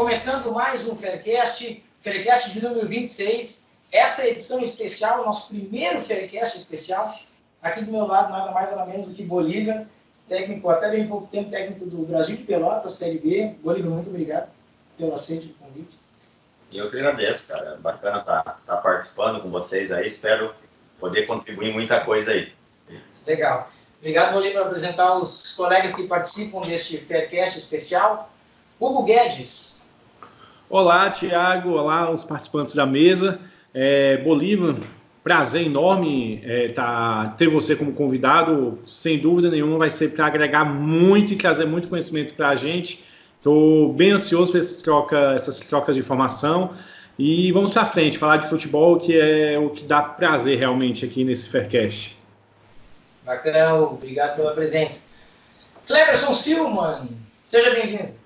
Começando mais um Faircast de número 26. Essa é a edição especial, nosso primeiro Faircast especial. Aqui do meu lado, nada mais nada menos do que Bolívar, técnico, até bem pouco tempo, técnico do Brasil de Pelotas, Série B. Bolívar, muito obrigado pelo aceite do convite. Eu que agradeço, cara. Bacana estar participando com vocês aí. Espero poder contribuir em muita coisa aí. Legal. Obrigado, Bolívar, por apresentar os colegas que participam deste Faircast especial. Hugo Guedes. Olá, Thiago. Olá, os participantes da mesa. Bolívar, prazer enorme ter você como convidado. Sem dúvida nenhuma, vai ser para agregar muito e trazer muito conhecimento para a gente. Estou bem ansioso por essas trocas de informação. E vamos para frente, falar de futebol, que é o que dá prazer realmente aqui nesse Faircast. Bacana, Hugo. Obrigado pela presença. Cleverson Silman, seja bem-vindo.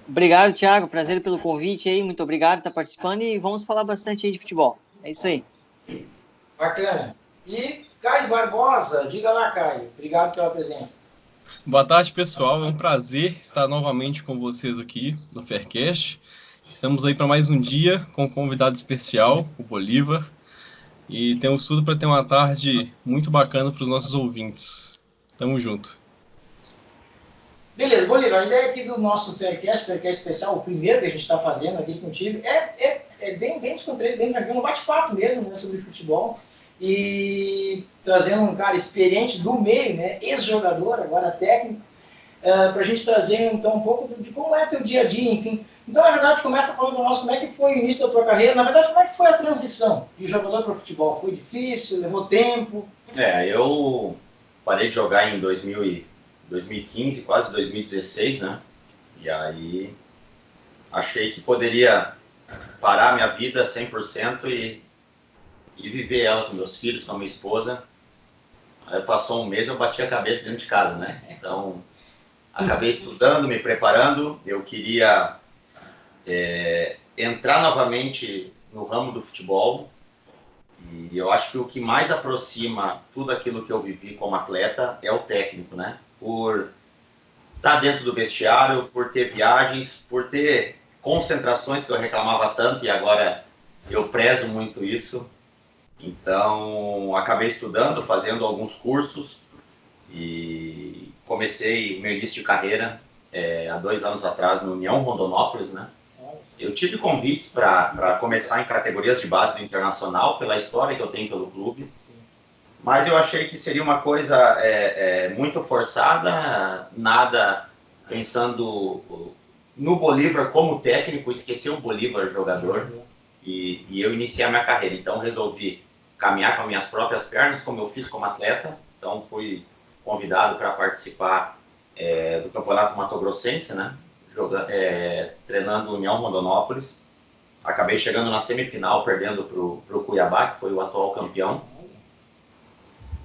Obrigado, Thiago. Prazer pelo convite aí. Muito obrigado por estar participando e vamos falar bastante aí de futebol. É isso aí. Bacana. E Caio Barbosa, diga lá, Caio. Obrigado pela presença. Boa tarde, pessoal. É um prazer estar novamente com vocês aqui no Faircast. Estamos aí para mais um dia com um convidado especial, o Bolívar. E temos tudo para ter uma tarde muito bacana para os nossos ouvintes. Tamo junto. Beleza, Bolívar, a ideia aqui do nosso Faircast especial, o primeiro que a gente está fazendo aqui contigo, é bem descontraído, bem tranquilo, um bate-papo mesmo, né, sobre futebol. E trazendo um cara experiente do meio, né, ex-jogador, agora técnico, para a gente trazer então um pouco de como é teu dia a dia, enfim. Então, na verdade, começa falando para nós como é que foi o início da tua carreira, na verdade, como é que foi a transição de jogador para o futebol? Foi difícil, levou tempo? Eu parei de jogar em 2015, quase 2016, né? E aí achei que poderia parar minha vida 100% e viver ela com meus filhos, com a minha esposa. Aí passou um mês, eu bati a cabeça dentro de casa, né? Então, acabei estudando, me preparando. Eu queria entrar novamente no ramo do futebol. E eu acho que o que mais aproxima tudo aquilo que eu vivi como atleta é o técnico, né? Por estar dentro do vestiário, por ter viagens, por ter concentrações que eu reclamava tanto e agora eu prezo muito isso. Então, acabei estudando, fazendo alguns cursos e comecei meu início de carreira há 2 anos atrás no União Rondonópolis, né? Eu tive convites para começar em categorias de base do Internacional, pela história que eu tenho pelo clube. Sim. Mas eu achei que seria uma coisa muito forçada, nada pensando no Bolívar como técnico, esquecer o Bolívar jogador. E eu iniciei a minha carreira. Então resolvi caminhar com as minhas próprias pernas, como eu fiz como atleta. Então fui convidado para participar do Campeonato Mato Grossense, né? Treinando União Rondonópolis. Acabei chegando na semifinal, perdendo para o Cuiabá, que foi o atual campeão.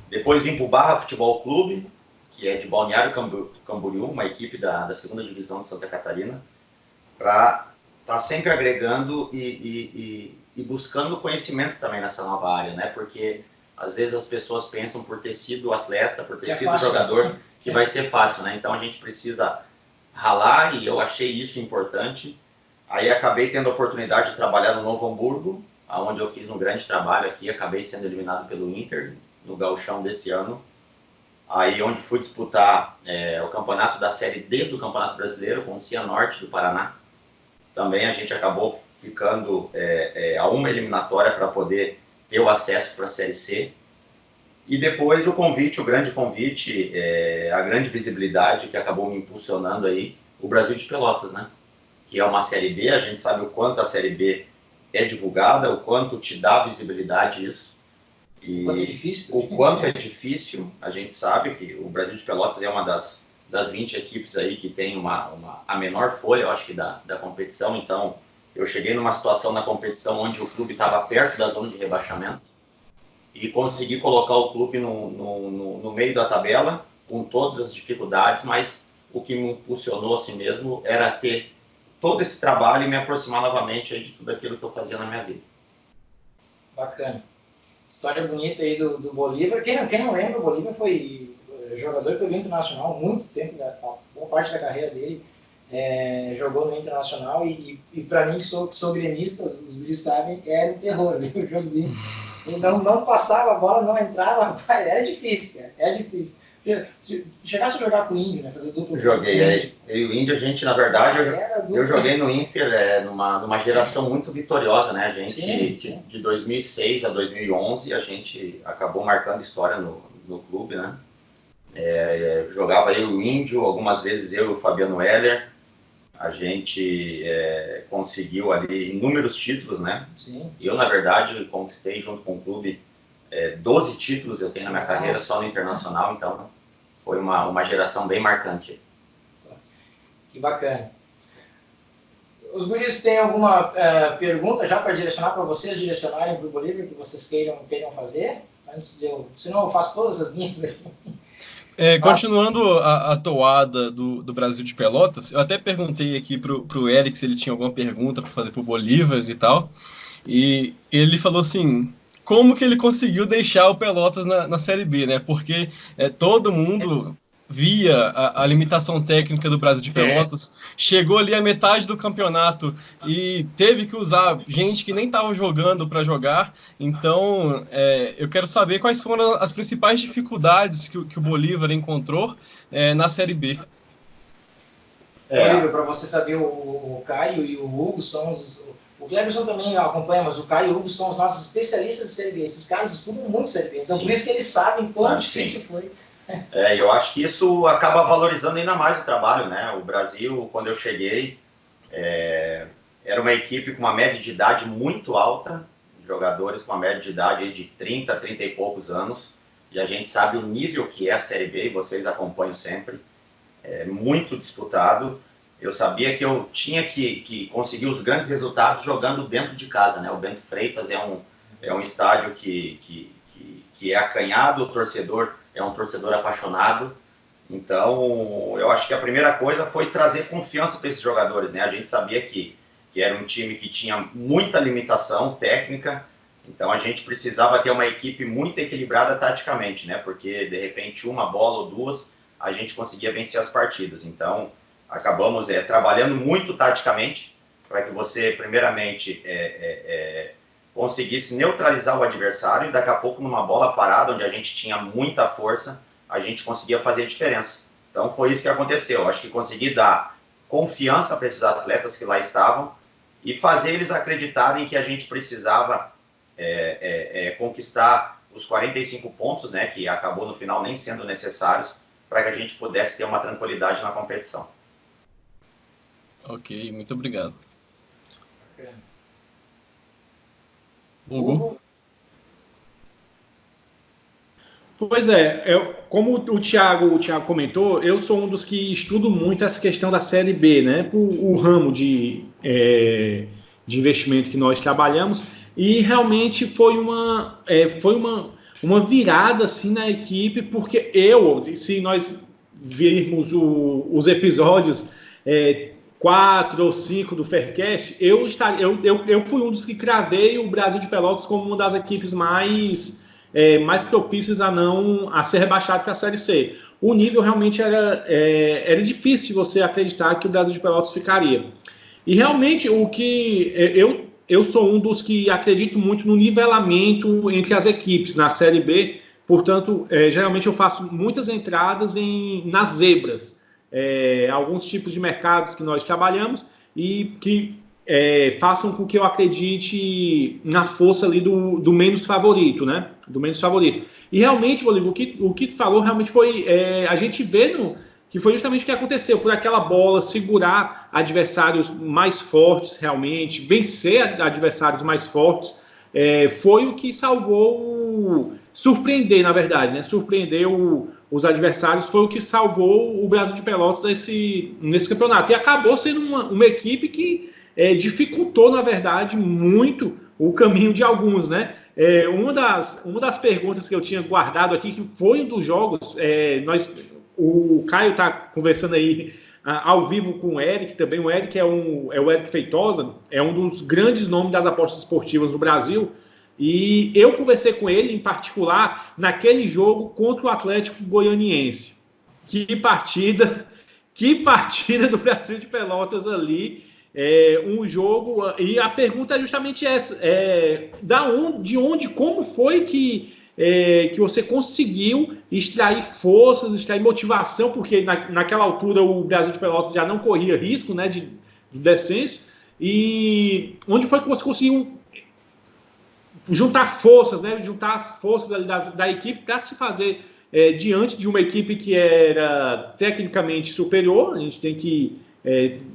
Depois vim para o Barra Futebol Clube, que é de Balneário Camboriú, uma equipe da 2ª Divisão de Santa Catarina, para estar sempre agregando e buscando conhecimentos também nessa nova área, né? Porque às vezes as pessoas pensam por ter sido atleta, por ter sido fácil, jogador, que vai ser fácil, né? Então a gente precisa ralar e eu achei isso importante. Aí acabei tendo a oportunidade de trabalhar no Novo Hamburgo, onde eu fiz um grande trabalho aqui, acabei sendo eliminado pelo Inter no Gauchão desse ano. Aí onde fui disputar o campeonato da Série D do Campeonato Brasileiro com o Cianorte do Paraná. Também a gente acabou ficando a uma eliminatória para poder ter o acesso para a Série C. E depois o grande convite, a grande visibilidade que acabou me impulsionando aí, o Brasil de Pelotas, né? Que é uma Série B, a gente sabe o quanto a Série B é divulgada, o quanto te dá visibilidade isso. E o quanto é difícil. O quanto é difícil, a gente sabe que o Brasil de Pelotas é uma das 20 equipes aí que tem a menor folha, eu acho que da competição. Então, eu cheguei numa situação na competição onde o clube estava perto da zona de rebaixamento e consegui colocar o clube no meio da tabela, com todas as dificuldades, mas o que me impulsionou assim mesmo era ter todo esse trabalho e me aproximar novamente aí de tudo aquilo que eu fazia na minha vida. Bacana. História bonita aí do Bolívar. Quem não lembra, o Bolívar foi jogador pelo Internacional há muito tempo, boa parte da carreira dele jogou no Internacional e para mim, que sou gremista, os guris sabem, era um terror, viu? O jogo dele. Não passava a bola, não entrava, rapaz, era difícil, cara, era difícil. Chegasse a jogar com o Índio, né? Fazer duplo. Joguei. Eu e o Índio, a gente, na verdade, eu joguei no Inter numa geração muito vitoriosa, né? A gente, sim. De 2006 a 2011, a gente acabou marcando história no clube, né? Jogava eu e o Índio, algumas vezes eu e o Fabiano Heller. A gente conseguiu ali inúmeros títulos, né? Sim. Eu, na verdade, conquistei junto com o clube 12 títulos eu tenho na minha carreira só no Internacional, então foi uma geração bem marcante. Que bacana. Os guris têm alguma pergunta já para direcionar para vocês, direcionarem para o Bolívia, que vocês queiram fazer? Antes de senão eu faço todas as minhas aqui. Continuando a toada do Brasil de Pelotas, eu até perguntei aqui pro Eric se ele tinha alguma pergunta para fazer pro Bolívar e tal, e ele falou assim, como que ele conseguiu deixar o Pelotas na Série B, né? Porque todo mundo via a limitação técnica do Brasil de Pelotas, chegou ali a metade do campeonato e teve que usar gente que nem estava jogando para jogar. Então, eu quero saber quais foram as principais dificuldades que o Bolívar encontrou na Série B. Bolívar, para você saber, o Caio e o Hugo são o Cleberson também acompanha, mas o Caio e o Hugo são os nossos especialistas de Série B. Esses caras estudam muito Série B, então sim. Por isso que eles sabem quão difícil foi. Eu acho que isso acaba valorizando ainda mais o trabalho, né? O Brasil, quando eu cheguei, era uma equipe com uma média de idade muito alta, jogadores com uma média de idade aí de 30 e poucos anos, e a gente sabe o nível que é a Série B, e vocês acompanham sempre, muito disputado. Eu sabia que eu tinha que conseguir os grandes resultados jogando dentro de casa, né? O Bento Freitas é um estádio que é acanhado, o torcedor é um torcedor apaixonado. Então, eu acho que a primeira coisa foi trazer confiança para esses jogadores, né? A gente sabia que era um time que tinha muita limitação técnica, então a gente precisava ter uma equipe muito equilibrada taticamente, né? Porque, de repente, uma bola ou duas, a gente conseguia vencer as partidas. Então, acabamos trabalhando muito taticamente para que você, primeiramente, conseguisse neutralizar o adversário e daqui a pouco numa bola parada, onde a gente tinha muita força, a gente conseguia fazer a diferença. Então foi isso que aconteceu. Acho que consegui dar confiança para esses atletas que lá estavam e fazer eles acreditarem que a gente precisava conquistar os 45 pontos, né, que acabou no final nem sendo necessários, para que a gente pudesse ter uma tranquilidade na competição. Ok, muito obrigado. Hugo? Pois como o Thiago comentou, eu sou um dos que estudo muito essa questão da Série B, né? O ramo de investimento que nós trabalhamos, e realmente foi uma virada assim, na equipe, porque se nós virmos os episódios 4 ou 5 do Faircast, eu fui um dos que cravei o Brasil de Pelotas como uma das equipes mais propícias a ser rebaixado para a Série C. O nível realmente era difícil você acreditar que o Brasil de Pelotas ficaria. E realmente eu sou um dos que acredito muito no nivelamento entre as equipes na Série B, portanto, geralmente eu faço muitas entradas nas zebras. Alguns tipos de mercados que nós trabalhamos e que façam com que eu acredite na força ali do menos favorito, né? Do menos favorito. E realmente, Bolívar, o que tu falou realmente foi... a gente vê que foi justamente o que aconteceu, por aquela bola, segurar adversários mais fortes realmente, vencer adversários mais fortes, foi o que salvou... surpreender, na verdade, né? Surpreender os adversários foi o que salvou o Brasil de Pelotas nesse campeonato. E acabou sendo uma equipe que dificultou, na verdade, muito o caminho de alguns, né? Uma das perguntas que eu tinha guardado aqui, que foi um dos jogos, o Caio está conversando aí ao vivo com o Eric também. O Eric é o Eric Feitosa, é um dos grandes nomes das apostas esportivas no Brasil. E eu conversei com ele, em particular, naquele jogo contra o Atlético Goianiense. Que partida Que partida do Brasil de Pelotas ali, um jogo, e a pergunta é justamente essa, como foi que você conseguiu extrair forças, extrair motivação, porque naquela altura o Brasil de Pelotas já não corria risco, né, de descenso, e onde foi que você conseguiu juntar forças, né, juntar as forças ali da equipe para se fazer diante de uma equipe que era tecnicamente superior, a gente tem que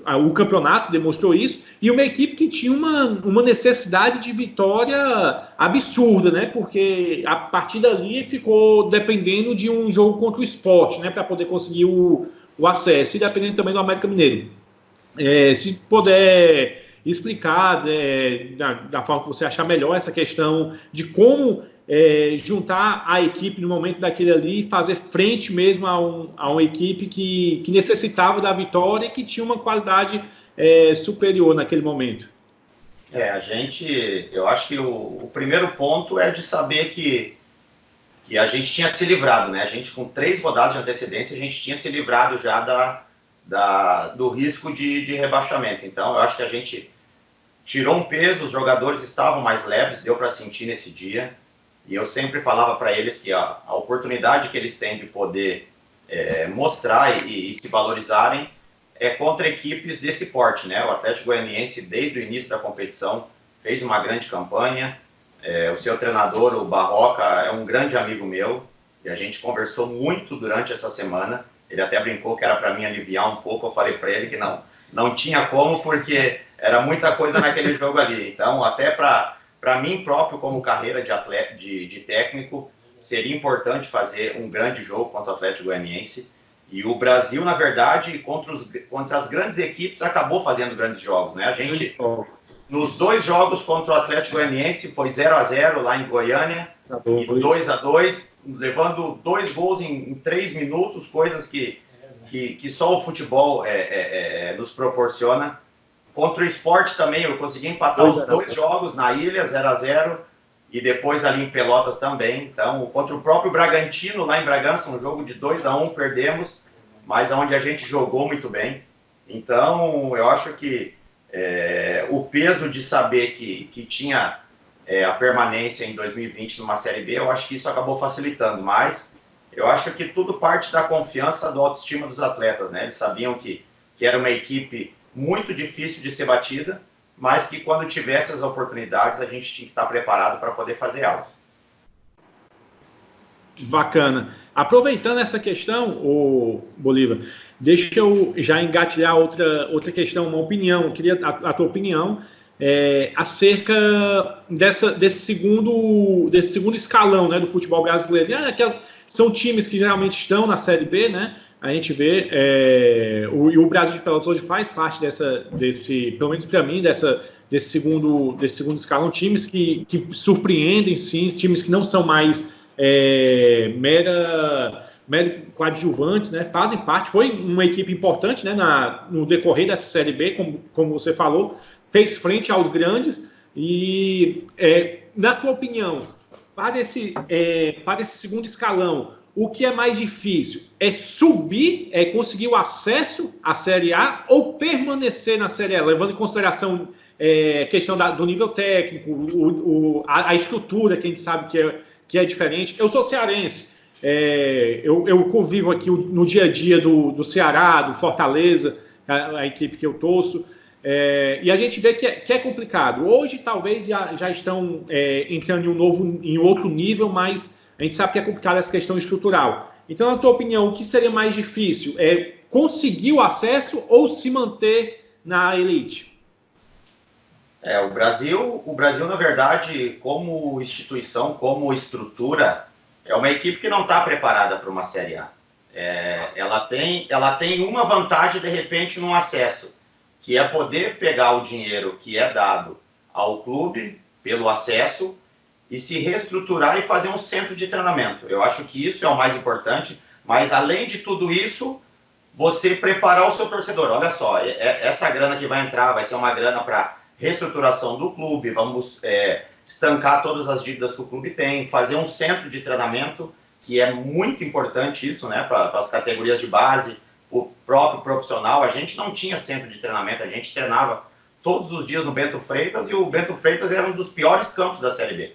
o campeonato demonstrou isso, e uma equipe que tinha uma necessidade de vitória absurda, né? Porque a partir dali ficou dependendo de um jogo contra o Sport, né? Para poder conseguir o acesso, e dependendo também do América Mineiro. Se puder explicar da forma que você achar melhor essa questão de como juntar a equipe no momento daquele ali e fazer frente mesmo a uma equipe que necessitava da vitória e que tinha uma qualidade superior naquele momento. Eu acho que o primeiro ponto é de saber que a gente tinha se livrado, né? A gente, com 3 rodadas de antecedência, a gente tinha se livrado já do risco de rebaixamento. Então, eu acho que a gente tirou um peso, os jogadores estavam mais leves, deu para sentir nesse dia. E eu sempre falava para eles que a oportunidade que eles têm de poder mostrar e se valorizarem é contra equipes desse porte, né? O Atlético Goianiense, desde o início da competição, fez uma grande campanha. O seu treinador, o Barroca, é um grande amigo meu, e a gente conversou muito durante essa semana. Ele até brincou que era para mim aliviar um pouco. Eu falei para ele que não tinha como, porque era muita coisa naquele jogo ali. Então, até para mim próprio, como carreira de atleta, de técnico, seria importante fazer um grande jogo contra o Atlético Goianiense. E o Brasil, na verdade, contra as grandes equipes, acabou fazendo grandes jogos, né? A gente, nos 2 jogos contra o Atlético Goianiense, foi 0-0 lá em Goiânia, e 2-2, levando 2 gols em 3 minutos, coisas que só o futebol nos proporciona. Contra o Sport também, eu consegui empatar os 2 jogos na ilha, 0-0, e depois ali em Pelotas também. Então, contra o próprio Bragantino, lá em Bragança, um jogo de 2-1, perdemos, mas onde a gente jogou muito bem. Então, eu acho que o peso de saber que tinha a permanência em 2020 numa Série B, eu acho que isso acabou facilitando, mas eu acho que tudo parte da confiança, do autoestima dos atletas, né? Eles sabiam que era uma equipe muito difícil de ser batida, mas que quando tivesse as oportunidades, a gente tinha que estar preparado para poder fazer elas. Bacana. Aproveitando essa questão, Bolívar, deixa eu já engatilhar outra questão, uma opinião. Eu queria a tua opinião acerca desse segundo escalão, né, do futebol brasileiro. São times que geralmente estão na Série B, né? A gente vê, o Brasil de Pelotas hoje faz parte pelo menos para mim, desse segundo escalão, times que surpreendem, sim, times que não são mais mero coadjuvantes, né, fazem parte. Foi uma equipe importante, né, no decorrer dessa Série B, como você falou, fez frente aos grandes. E, na tua opinião, para esse segundo escalão, o que é mais difícil? É subir, conseguir o acesso à Série A, ou permanecer na Série A, levando em consideração a questão do nível técnico, a estrutura, que a gente sabe que é diferente. Eu sou cearense, eu convivo aqui no dia a dia do Ceará, do Fortaleza, a equipe que eu torço, e a gente vê que é complicado. Hoje, talvez, já estão entrando em outro nível, mas a gente sabe que é complicado essa questão estrutural. Então, na tua opinião, o que seria mais difícil? É conseguir o acesso ou se manter na elite? O Brasil, na verdade, como instituição, como estrutura, é uma equipe que não está preparada para uma Série A. Ela tem uma vantagem, de repente, no acesso, que é poder pegar o dinheiro que é dado ao clube pelo acesso e se reestruturar e fazer um centro de treinamento. Eu acho que isso é o mais importante, mas além de tudo isso, você preparar o seu torcedor. Olha só, essa grana que vai entrar vai ser uma grana para reestruturação do clube, vamos estancar todas as dívidas que o clube tem, fazer um centro de treinamento, que é muito importante isso, né, para as categorias de base, o próprio profissional, a gente não tinha centro de treinamento, a gente treinava todos os dias no Bento Freitas, e o Bento Freitas era um dos piores campos da Série B.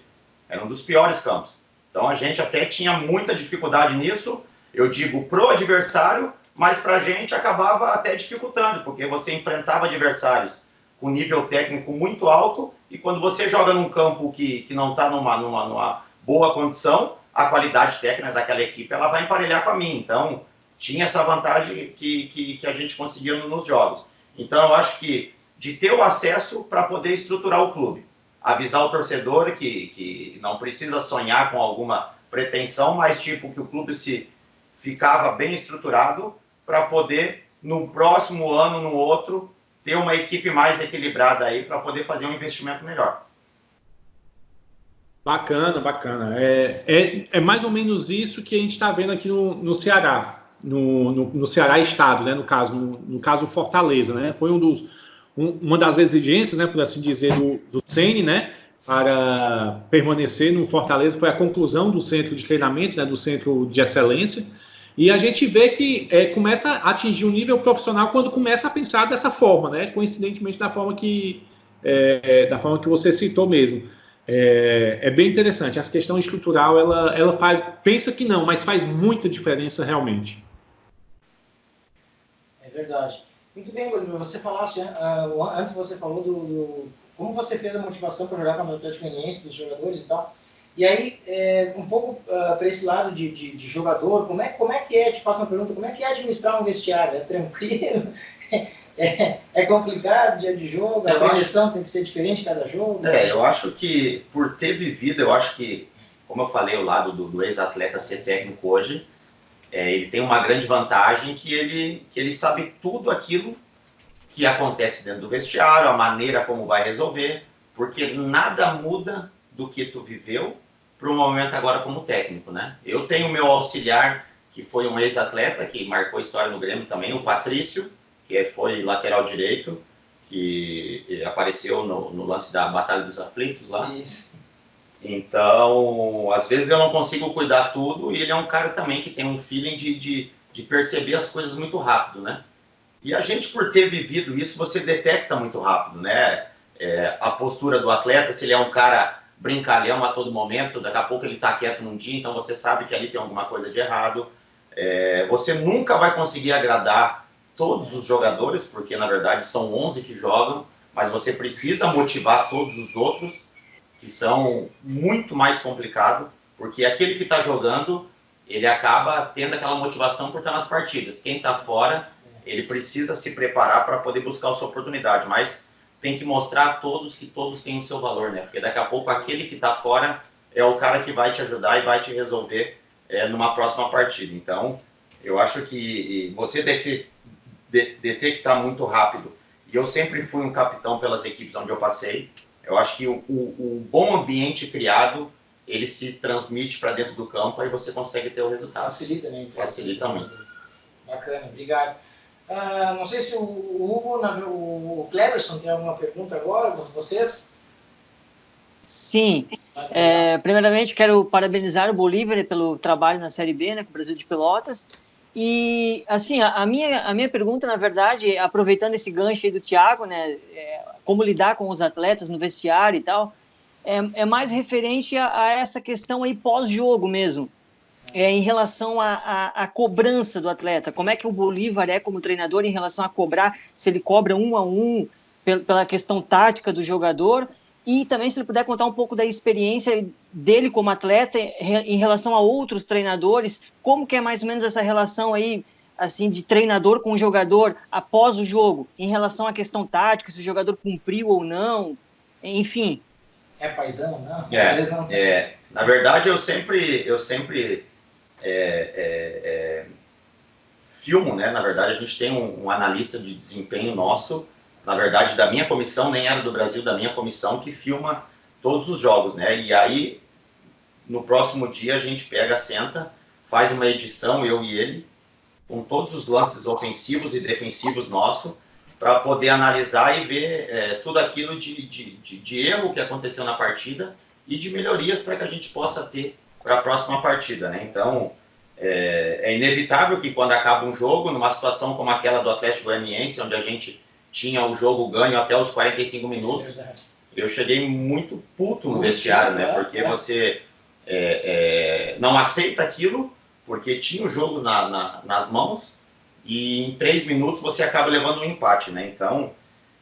Era um dos piores campos. Então a gente até tinha muita dificuldade nisso, eu digo pro adversário, mas para a gente acabava até dificultando, porque você enfrentava adversários com nível técnico muito alto, e quando você joga num campo que não está numa boa condição, a qualidade técnica daquela equipe ela vai emparelhar com a minha. Então tinha essa vantagem que a gente conseguia nos jogos. Então eu acho que de ter o acesso para poder estruturar o clube, avisar o torcedor que não precisa sonhar com alguma pretensão, mas tipo que o clube se ficava bem estruturado para poder, no próximo ano, no outro, ter uma equipe mais equilibrada aí para poder fazer um investimento melhor. Bacana, bacana. É mais ou menos isso que a gente está vendo aqui no Ceará, no Ceará Estado, né? No caso Fortaleza, né? Foi uma das exigências, né, por assim dizer, do Ceni, né, para permanecer no Fortaleza, foi a conclusão do centro de treinamento, né, do centro de excelência, e a gente vê que começa a atingir um nível profissional quando começa a pensar dessa forma, né, coincidentemente da forma que você citou mesmo. É bem interessante. Essa questão estrutural, ela pensa que não, mas faz muita diferença realmente. É verdade. Muito bem, Bolívar. Você falasse, antes você falou do como você fez a motivação para jogar contra o Atlético Goianiense, dos jogadores e tal. E aí, um pouco para esse lado de jogador, como é que é, te faço uma pergunta, como é que é administrar um vestiário? É tranquilo? É complicado dia de jogo? A preleção tem que ser diferente cada jogo? Eu acho que, por ter vivido, eu acho que, como eu falei, o lado do ex-atleta ser técnico hoje, ele tem uma grande vantagem que ele sabe tudo aquilo que acontece dentro do vestiário, a maneira como vai resolver, porque nada muda do que tu viveu para o momento agora como técnico, né? Eu tenho meu auxiliar, que foi um ex-atleta, que marcou história no Grêmio também, o Patrício, que foi lateral direito, que apareceu no lance da Batalha dos Aflitos lá. Isso. Então, às vezes eu não consigo cuidar tudo, e ele é um cara também que tem um feeling de perceber as coisas muito rápido, né? E a gente, por ter vivido isso, você detecta muito rápido, né? A postura do atleta, se ele é um cara brincalhão a todo momento, daqui a pouco ele tá quieto num dia, então você sabe que ali tem alguma coisa de errado. Você nunca vai conseguir agradar todos os jogadores, porque na verdade são 11 que jogam, mas você precisa motivar todos os outros, que são muito mais complicados, porque aquele que está jogando, ele acaba tendo aquela motivação por estar nas partidas. Quem está fora, ele precisa se preparar para poder buscar a sua oportunidade, mas tem que mostrar a todos que todos têm o seu valor, né? Porque daqui a pouco aquele que está fora é o cara que vai te ajudar e vai te resolver numa próxima partida. Então, eu acho que você detectar muito rápido, e eu sempre fui um capitão pelas equipes onde eu passei, eu acho que o bom ambiente criado, ele se transmite para dentro do campo, aí você consegue ter o resultado. Facilita, né? Facilita muito. Bacana, obrigado. Não sei se o Hugo, o Cleberson tem alguma pergunta agora, vocês? Sim. Primeiramente, quero parabenizar o Bolívar pelo trabalho na Série B, né, com o Brasil de Pelotas. E, assim, a minha pergunta, na verdade, aproveitando esse gancho aí do Thiago, né, como lidar com os atletas no vestiário e tal, é mais referente a essa questão aí pós-jogo mesmo, em relação à cobrança do atleta. Como é que o Bolívar como treinador em relação a cobrar, se ele cobra 1 a 1 pela questão tática do jogador, e também se ele puder contar um pouco da experiência dele como atleta em relação a outros treinadores, como que é mais ou menos essa relação aí, assim, de treinador com o jogador após o jogo, em relação à questão tática, se o jogador cumpriu ou não, enfim. É paizão, não? Às vezes não. Na verdade, eu sempre filmo, né? Na verdade, a gente tem um analista de desempenho nosso, na verdade, da minha comissão, nem era do Brasil, da minha comissão, que filma todos os jogos, né? E aí, no próximo dia, a gente senta, faz uma edição, eu e ele, com todos os lances ofensivos e defensivos nossos, para poder analisar e ver tudo aquilo de erro que aconteceu na partida e de melhorias para que a gente possa ter para a próxima partida, né? Então, É inevitável que quando acaba um jogo, numa situação como aquela do Atlético Goianiense, onde a gente tinha o jogo ganho até os 45 minutos, eu cheguei muito puto no vestiário, né? Porque você não aceita aquilo, porque tinha o jogo nas mãos, e em 3 minutos você acaba levando um empate, né? Então,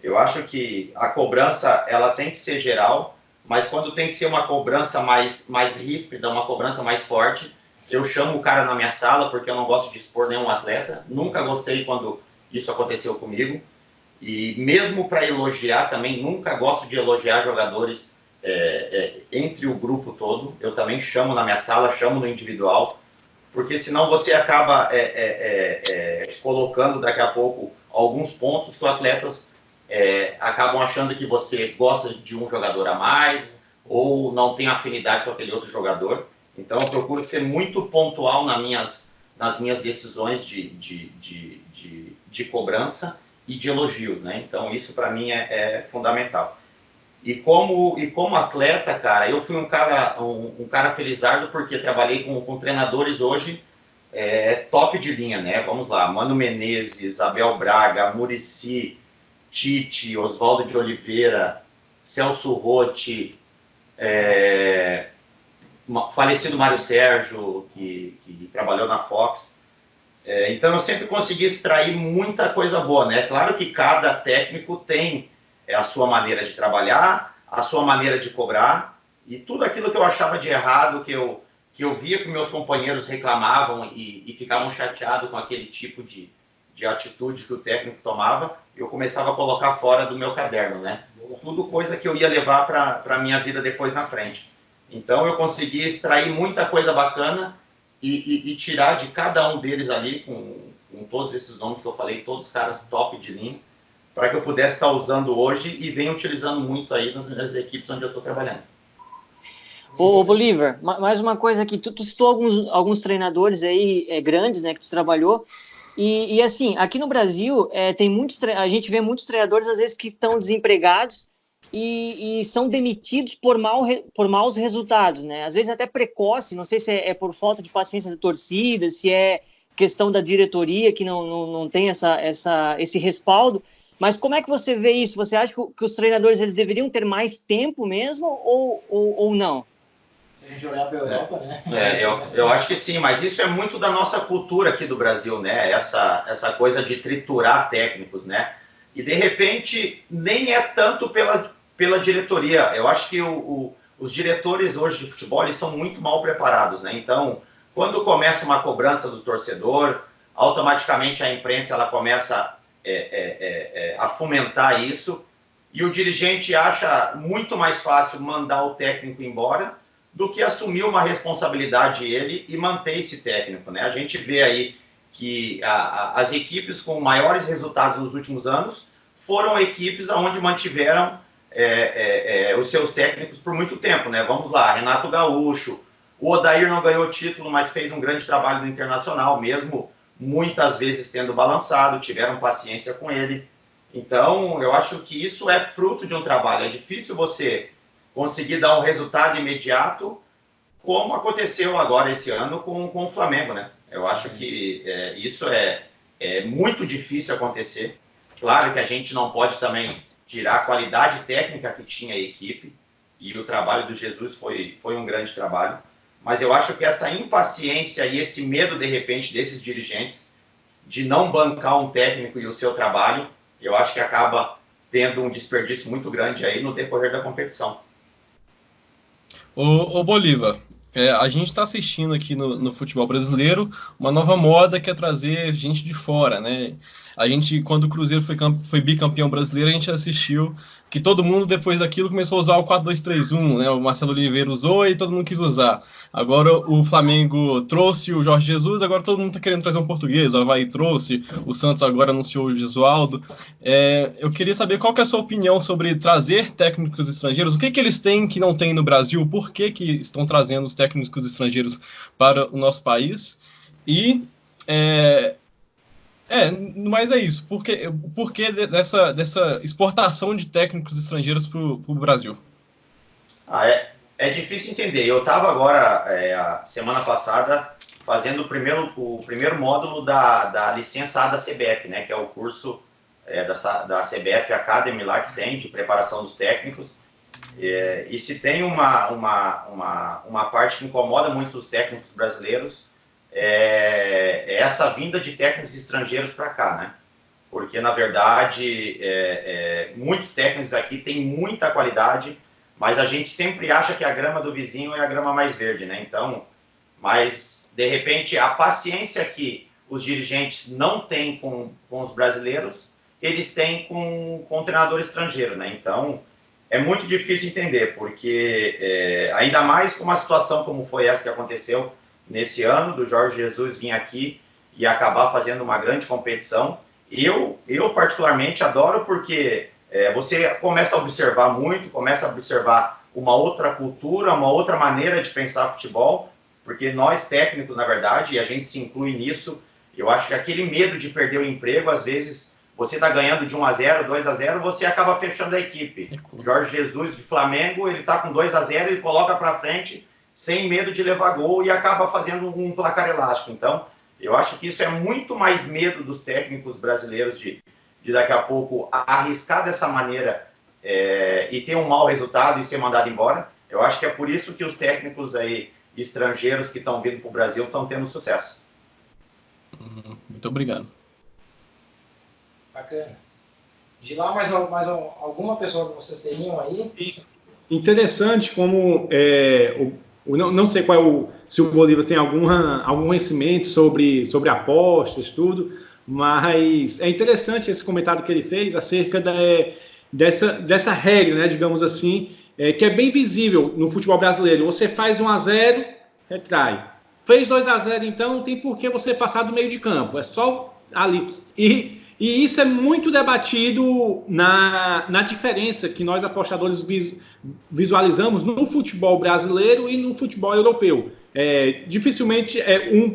eu acho que a cobrança, ela tem que ser geral, mas quando tem que ser uma cobrança mais ríspida, uma cobrança mais forte, eu chamo o cara na minha sala, porque eu não gosto de expor nenhum atleta, nunca gostei quando isso aconteceu comigo, e mesmo para elogiar também, nunca gosto de elogiar jogadores entre o grupo todo, eu também chamo na minha sala, chamo no individual, porque senão você acaba colocando daqui a pouco alguns pontos que os atletas acabam achando que você gosta de um jogador a mais, ou não tem afinidade com aquele outro jogador. Então eu procuro ser muito pontual nas minhas decisões de cobrança e de elogios, né? Então isso para mim é fundamental. E como atleta, cara, eu fui um cara felizardo, porque trabalhei com treinadores hoje top de linha, né? Vamos lá, Mano Menezes, Abel Braga, Muricy, Tite, Oswaldo de Oliveira, Celso Rotti, falecido Mário Sérgio, que trabalhou na Fox. Então eu sempre consegui extrair muita coisa boa, né? Claro que cada técnico tem a sua maneira de trabalhar, a sua maneira de cobrar, e tudo aquilo que eu achava de errado, que eu via que meus companheiros reclamavam e ficavam chateados com aquele tipo de atitude que o técnico tomava, eu começava a colocar fora do meu caderno, né? Tudo coisa que eu ia levar para a minha vida depois na frente. Então eu consegui extrair muita coisa bacana e tirar de cada um deles ali, com todos esses nomes que eu falei, todos os caras top de linha, para que eu pudesse estar usando hoje e venho utilizando muito aí nas equipes onde eu estou trabalhando. Ô Bolívar, mais uma coisa aqui, tu citou alguns treinadores aí grandes, né, que tu trabalhou, e assim, aqui no Brasil a gente vê muitos treinadores às vezes que estão desempregados e são demitidos por maus resultados, né, às vezes até precoce, não sei se é por falta de paciência da torcida, se é questão da diretoria que não tem esse respaldo. Mas como é que você vê isso? Você acha que os treinadores eles deveriam ter mais tempo mesmo ou não? Se a gente olhar para a Europa, né? Eu acho que sim, mas isso é muito da nossa cultura aqui do Brasil, né? Essa coisa de triturar técnicos, né? E de repente nem é tanto pela diretoria. Eu acho que os diretores hoje de futebol eles são muito mal preparados, né? Então, quando começa uma cobrança do torcedor, automaticamente a imprensa ela começa a fomentar isso, e o dirigente acha muito mais fácil mandar o técnico embora do que assumir uma responsabilidade ele e manter esse técnico, né? A gente vê aí que as equipes com maiores resultados nos últimos anos foram equipes onde mantiveram os seus técnicos por muito tempo, né? Vamos lá, Renato Gaúcho, o Odair não ganhou título, mas fez um grande trabalho no Internacional, mesmo muitas vezes tendo balançado, tiveram paciência com ele. Então, eu acho que isso é fruto de um trabalho. É difícil você conseguir dar um resultado imediato, como aconteceu agora esse ano com o Flamengo, né? Eu acho que isso é muito difícil acontecer. Claro que a gente não pode também tirar a qualidade técnica que tinha a equipe, e o trabalho do Jesus foi um grande trabalho. Mas eu acho que essa impaciência e esse medo, de repente, desses dirigentes de não bancar um técnico e o seu trabalho, eu acho que acaba tendo um desperdício muito grande aí no decorrer da competição. Ô Bolívar, a gente está assistindo aqui no futebol brasileiro uma nova moda que é trazer gente de fora, né? A gente, quando o Cruzeiro foi bicampeão brasileiro, a gente assistiu que todo mundo, depois daquilo, começou a usar o 4-2-3-1, né? O Marcelo Oliveira usou e todo mundo quis usar. Agora o Flamengo trouxe o Jorge Jesus, agora todo mundo está querendo trazer um português, o Avaí trouxe, o Santos agora anunciou o Gesualdo. Eu queria saber qual que é a sua opinião sobre trazer técnicos estrangeiros, o que eles têm que não tem no Brasil, por que estão trazendo os técnicos estrangeiros para o nosso país, e... mas é isso. Por que dessa exportação de técnicos estrangeiros para o Brasil? É difícil entender. Eu estava agora, a semana passada, fazendo o primeiro módulo da licença A da CBF, né, que é o curso da CBF Academy lá que tem, de preparação dos técnicos. E se tem uma parte que incomoda muito os técnicos brasileiros, é essa vinda de técnicos estrangeiros para cá, né? Porque, na verdade, muitos técnicos aqui têm muita qualidade, mas a gente sempre acha que a grama do vizinho é a grama mais verde, né? Então, mas, de repente, a paciência que os dirigentes não têm com os brasileiros, eles têm com o treinador estrangeiro, né? Então, é muito difícil entender, porque ainda mais com uma situação como foi essa que aconteceu nesse ano, do Jorge Jesus vir aqui e acabar fazendo uma grande competição. Eu particularmente adoro, porque você começa a observar muito, começa a observar uma outra cultura, uma outra maneira de pensar futebol, porque nós técnicos, na verdade, e a gente se inclui nisso, eu acho que aquele medo de perder o emprego, às vezes, você está ganhando de 1-0, 2-0, você acaba fechando a equipe. Jorge Jesus de Flamengo, ele está com 2-0, ele coloca para frente, sem medo de levar gol, e acaba fazendo um placar elástico. Então, eu acho que isso é muito mais medo dos técnicos brasileiros de daqui a pouco arriscar dessa maneira e ter um mau resultado e ser mandado embora. Eu acho que é por isso que os técnicos aí estrangeiros que estão vindo para o Brasil estão tendo sucesso. Muito obrigado. Bacana. De lá, mais alguma pessoa que vocês teriam aí? Interessante como não sei se o Bolívar tem algum conhecimento sobre apostas, tudo, mas é interessante esse comentário que ele fez acerca dessa regra, né, digamos assim, que é bem visível no futebol brasileiro. Você faz 1-0, retrai. Fez 2-0, então não tem por que você passar do meio de campo, é só ali. E isso é muito debatido na diferença que nós apostadores visualizamos no futebol brasileiro e no futebol europeu. Dificilmente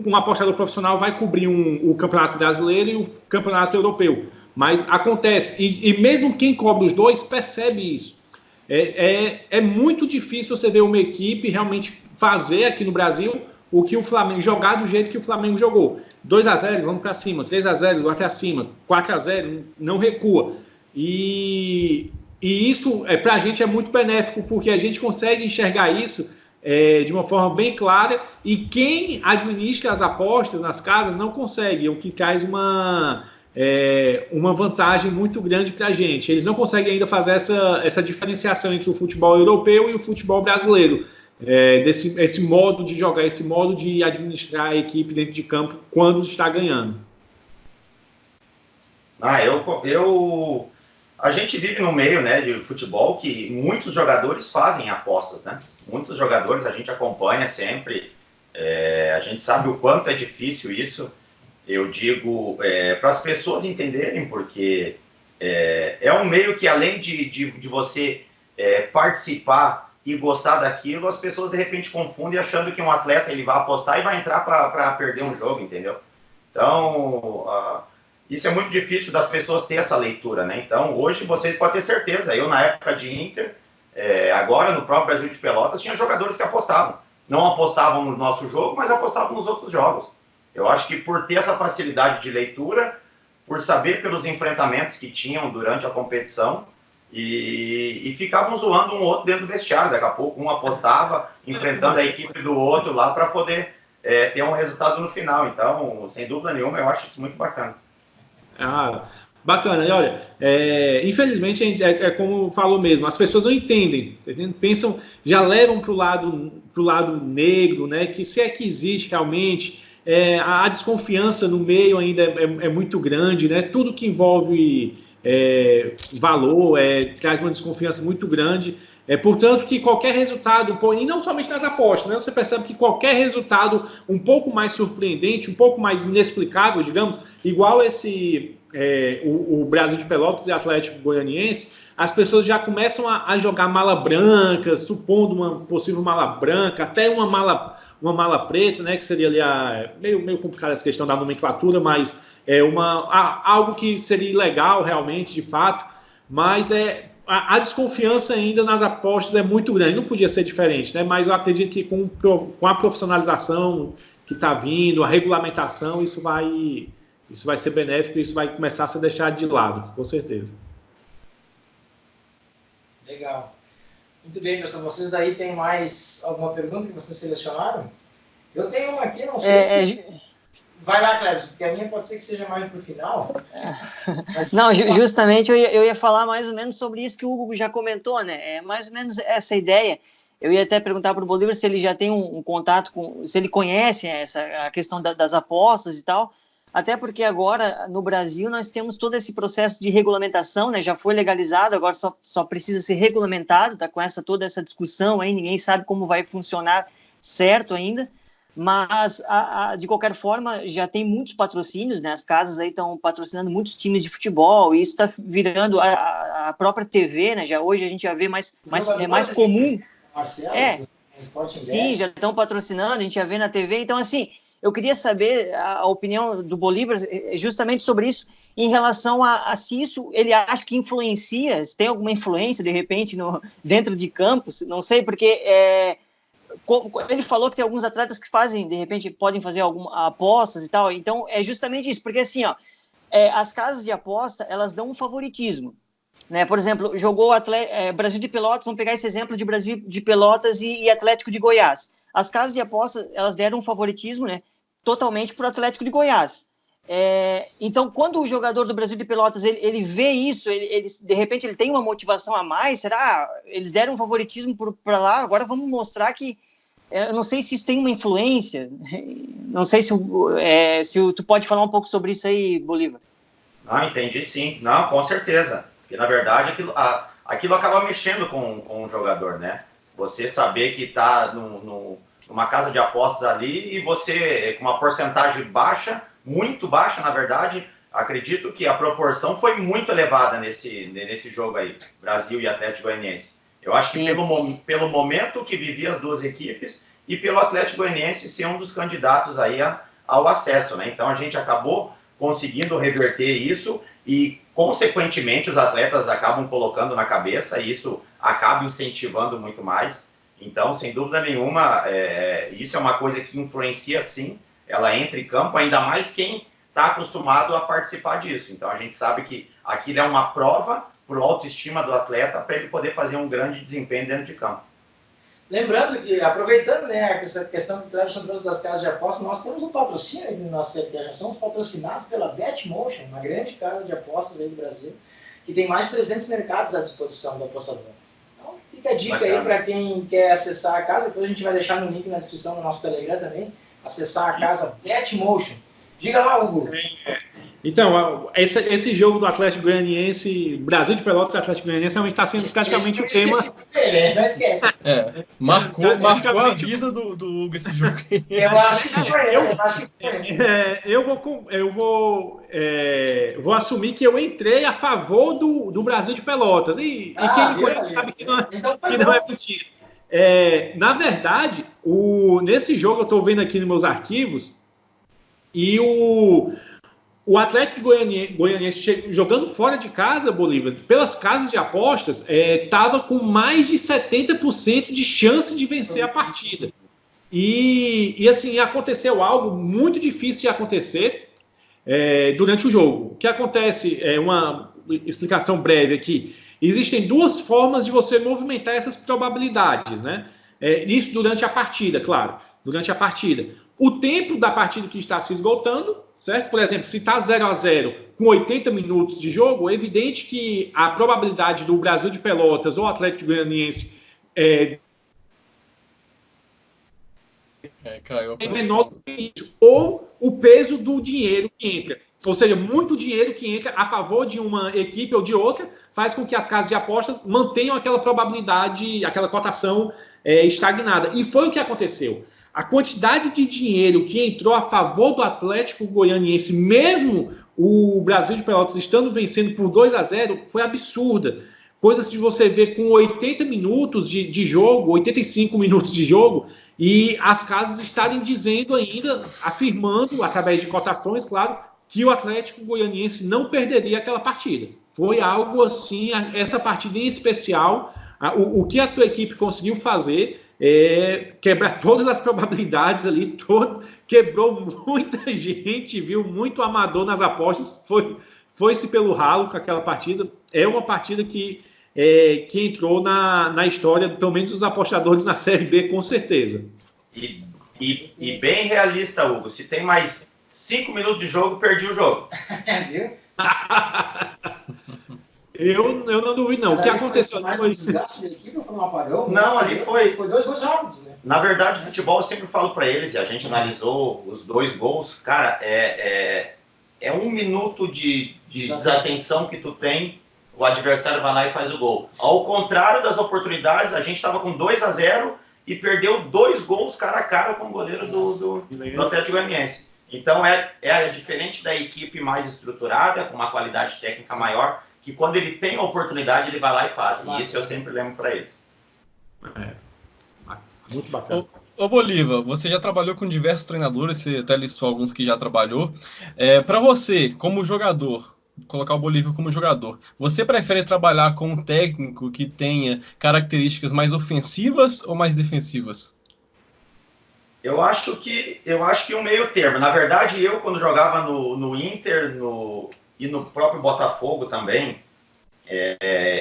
um apostador profissional vai cobrir o campeonato brasileiro e o campeonato europeu, mas acontece, e mesmo quem cobre os dois percebe isso. É muito difícil você ver uma equipe realmente fazer aqui no Brasil o que o Flamengo jogar do jeito que o Flamengo jogou. 2-0, vamos para cima. 3-0, vai para cima. 4-0, não recua. E isso, para a gente, é muito benéfico, porque a gente consegue enxergar isso de uma forma bem clara, e quem administra as apostas nas casas não consegue, o que traz uma vantagem muito grande para a gente. Eles não conseguem ainda fazer essa diferenciação entre o futebol europeu e o futebol brasileiro. Esse modo de jogar, esse modo de administrar a equipe dentro de campo quando está ganhando. A gente vive no meio, né, de futebol que muitos jogadores fazem apostas, né? Muitos jogadores a gente acompanha sempre, a gente sabe o quanto é difícil isso. Eu digo para as pessoas entenderem, porque é um meio que, além de você participar e gostar daquilo, as pessoas de repente confundem achando que um atleta ele vai apostar e vai entrar para perder um jogo, entendeu? Então, isso é muito difícil das pessoas ter essa leitura, né? Então, hoje vocês podem ter certeza, eu na época de Inter, agora no próprio Brasil de Pelotas, tinha jogadores que apostavam. Não apostavam no nosso jogo, mas apostavam nos outros jogos. Eu acho que por ter essa facilidade de leitura, por saber pelos enfrentamentos que tinham durante a competição, e ficavam zoando um outro dentro do vestiário. Daqui a pouco um apostava, enfrentando a equipe do outro lá para poder ter um resultado no final. Então, sem dúvida nenhuma, eu acho isso muito bacana. Bacana. E olha, infelizmente, como falou mesmo, as pessoas não entendem, pensam, já levam para o lado negro, né, que se é que existe realmente, a desconfiança no meio ainda é muito grande, né, tudo que envolve valor traz uma desconfiança muito grande. Portanto, que qualquer resultado, e não somente nas apostas, né? Você percebe que qualquer resultado um pouco mais surpreendente, um pouco mais inexplicável, digamos, igual o Brasil de Pelotas e Atlético Goianiense, as pessoas já começam a jogar mala branca, supondo uma possível mala branca, até uma mala preta, né? Que seria ali meio complicada essa questão da nomenclatura, mas algo que seria ilegal realmente, de fato, mas a desconfiança ainda nas apostas é muito grande. Não podia ser diferente, né? Mas eu acredito que com a profissionalização que está vindo, a regulamentação, isso vai ser benéfico, isso vai começar a ser deixado de lado, com certeza. Legal. Muito bem, pessoal. Vocês daí têm mais alguma pergunta que vocês selecionaram? Eu tenho uma aqui, não sei se... Vai lá, Cleves, porque a minha pode ser que seja mais para o final. Mas... Não, justamente eu ia falar mais ou menos sobre isso que o Hugo já comentou, né? É mais ou menos essa ideia. Eu ia até perguntar para o Bolívar se ele já tem um contato com... Se ele conhece a questão das apostas e tal. Até porque agora, no Brasil, nós temos todo esse processo de regulamentação, né? Já foi legalizado, agora só precisa ser regulamentado, tá com toda essa discussão aí, ninguém sabe como vai funcionar certo ainda, mas, de qualquer forma, já tem muitos patrocínios, né? As casas aí estão patrocinando muitos times de futebol, e isso está virando a própria TV, né? Hoje a gente já vê mais comum. Marcelo, sim, já estão patrocinando, a gente já vê na TV, então, assim... Eu queria saber a opinião do Bolívar justamente sobre isso, em relação a se isso ele acha que influencia, se tem alguma influência, de repente, dentro de campos, não sei, porque ele falou que tem alguns atletas que fazem, de repente, podem fazer algumas apostas e tal, então é justamente isso, porque assim, as casas de aposta, elas dão um favoritismo, né? Por exemplo, jogou Brasil de Pelotas, vamos pegar esse exemplo de Brasil de Pelotas e Atlético de Goiás. As casas de apostas, elas deram um favoritismo, né, totalmente para o Atlético de Goiás. Então, quando o jogador do Brasil de Pelotas, ele vê isso, de repente ele tem uma motivação a mais, será? Eles deram um favoritismo para lá, agora vamos mostrar que... Eu não sei se isso tem uma influência, não sei se tu pode falar um pouco sobre isso aí, Bolívar. Não, entendi sim. Não, com certeza. Porque, na verdade, aquilo acaba mexendo com o jogador, né? Você saber que está numa casa de apostas ali e você, com uma porcentagem baixa, muito baixa, na verdade, acredito que a proporção foi muito elevada nesse jogo aí, Brasil e Atlético Goianiense. Eu acho que pelo momento que viviam as duas equipes e pelo Atlético Goianiense ser um dos candidatos aí ao acesso, né? Então a gente acabou conseguindo reverter isso e, consequentemente, os atletas acabam colocando na cabeça e isso acaba incentivando muito mais. Então, sem dúvida nenhuma, isso é uma coisa que influencia, sim, ela entra em campo, ainda mais quem está acostumado a participar disso. Então, a gente sabe que aquilo é uma prova para a autoestima do atleta para ele poder fazer um grande desempenho dentro de campo. Lembrando que, aproveitando, né, essa questão que o Cleverson trouxe das casas de apostas, nós temos um patrocínio aqui no nosso podcast, nós somos patrocinados pela Betmotion, uma grande casa de apostas aí do Brasil, que tem mais de 300 mercados à disposição do apostador. Então, fica a dica aí para quem quer acessar a casa, depois a gente vai deixar no link na descrição do nosso Telegram também, acessar a casa Betmotion. Diga lá, Hugo. Então, esse jogo do Atlético Goianiense, Brasil de Pelotas e Atlético Goianiense, realmente está sendo praticamente o tema. Não esquece. Marcou a vida do Hugo esse jogo. Eu acho que foi. Eu vou assumir que eu entrei a favor do Brasil de Pelotas. E quem me conhece sabe que não é mentira. Na verdade, nesse jogo eu estou vendo aqui nos meus arquivos e o Atlético Goianiense jogando fora de casa, Bolívar, pelas casas de apostas, estava com mais de 70% de chance de vencer a partida. E assim, aconteceu algo muito difícil de acontecer durante o jogo. O que acontece, uma explicação breve aqui, existem duas formas de você movimentar essas probabilidades, né? Isso durante a partida, claro, durante a partida. O tempo da partida que está se esgotando, certo? Por exemplo, se está 0-0 com 80 minutos de jogo, é evidente que a probabilidade do Brasil de Pelotas ou Atlético Goianiense é menor do que isso. Ou o peso do dinheiro que entra. Ou seja, muito dinheiro que entra a favor de uma equipe ou de outra faz com que as casas de apostas mantenham aquela probabilidade, aquela cotação estagnada. E foi o que aconteceu. A quantidade de dinheiro que entrou a favor do Atlético Goianiense, mesmo o Brasil de Pelotas estando vencendo por 2-0, foi absurda. Coisas de você ver com 80 minutos de jogo, 85 minutos de jogo, e as casas estarem dizendo ainda, afirmando, através de cotações, claro, que o Atlético Goianiense não perderia aquela partida. Foi algo assim, essa partida em especial, o que a tua equipe conseguiu fazer quebrar todas as probabilidades ali, quebrou muita gente, viu muito amador nas apostas, foi-se pelo ralo com aquela partida. É uma partida que entrou na história, pelo menos dos apostadores na Série B, com certeza. E bem realista, Hugo, se tem mais 5 minutos de jogo, perdi o jogo. Viu? Eu não duvido, não. Mas o que ali aconteceu foi mais um desgaste da equipe ou foi um apagão? Não, ali foi 2 gols rápidos, né? Na verdade, o futebol, eu sempre falo para eles, e a gente analisou os 2 gols, cara, é 1 minuto de desatenção que tu tem, o adversário vai lá e faz o gol. Ao contrário das oportunidades, a gente estava com 2-0 e perdeu 2 gols cara a cara com o goleiro do Atlético Goianiense. Então, é diferente da equipe mais estruturada, com uma qualidade técnica maior, que quando ele tem a oportunidade, ele vai lá e faz. E isso eu sempre lembro para eles. Muito bacana. Ô Bolívar, você já trabalhou com diversos treinadores, você até listou alguns que já trabalhou. Para você, como jogador, colocar o Bolívar como jogador, você prefere trabalhar com um técnico que tenha características mais ofensivas ou mais defensivas? Eu acho que um meio termo. Na verdade, eu quando jogava no Inter e no próprio Botafogo também,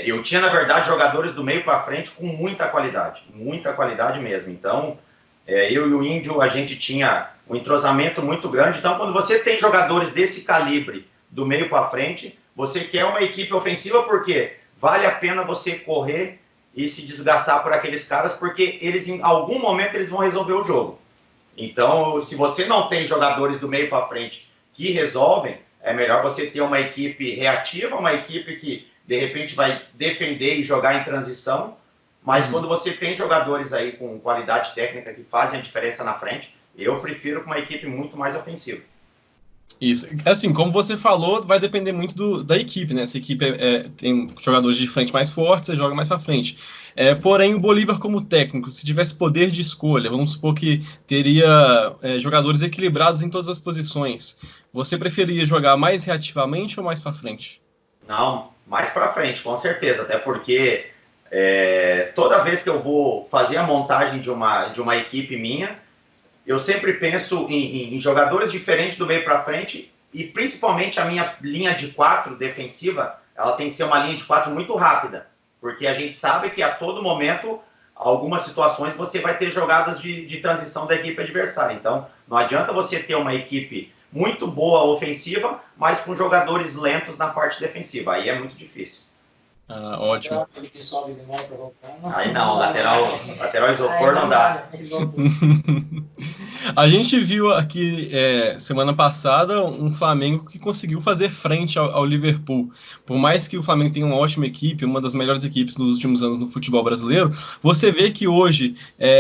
eu tinha, na verdade, jogadores do meio para frente com muita qualidade mesmo. Então, eu e o Índio, a gente tinha um entrosamento muito grande. Então, quando você tem jogadores desse calibre do meio para frente, você quer uma equipe ofensiva porque vale a pena você correr e se desgastar por aqueles caras, porque eles, em algum momento, eles vão resolver o jogo. Então, se você não tem jogadores do meio para frente que resolvem, é melhor você ter uma equipe reativa, uma equipe que, de repente, vai defender e jogar em transição. Mas quando você tem jogadores aí com qualidade técnica que fazem a diferença na frente, eu prefiro com uma equipe muito mais ofensiva. Isso. Assim, como você falou, vai depender muito da equipe, né? Se a equipe tem jogadores de frente mais fortes, você joga mais para frente. Porém, o Bolívar como técnico, se tivesse poder de escolha, vamos supor que teria jogadores equilibrados em todas as posições, você preferia jogar mais reativamente ou mais para frente? Não, mais para frente, com certeza. Até porque toda vez que eu vou fazer a montagem de uma equipe minha, eu sempre penso em jogadores diferentes do meio para frente e principalmente a minha linha de 4 defensiva, ela tem que ser uma linha de 4 muito rápida, porque a gente sabe que a todo momento, algumas situações, você vai ter jogadas de transição da equipe adversária. Então, não adianta você ter uma equipe muito boa ofensiva, mas com jogadores lentos na parte defensiva. Aí é muito difícil. Ótimo. Aí não, lateral isopor não dá. A gente viu aqui semana passada um Flamengo que conseguiu fazer frente ao Liverpool. Por mais que o Flamengo tenha uma ótima equipe, uma das melhores equipes nos últimos anos no futebol brasileiro, você vê que hoje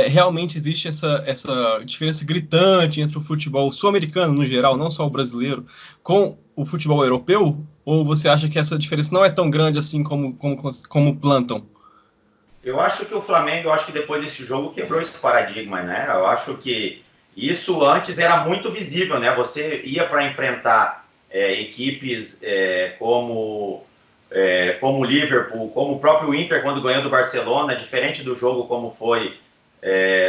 realmente existe essa diferença gritante entre o futebol sul-americano no geral, não só o brasileiro, com o futebol europeu? Ou você acha que essa diferença não é tão grande assim como plantam? Eu acho que o Flamengo, depois desse jogo, quebrou esse paradigma, né? Eu acho que isso antes era muito visível, né? Você ia para enfrentar equipes como o Liverpool, como o próprio Inter, quando ganhou do Barcelona, diferente do jogo como foi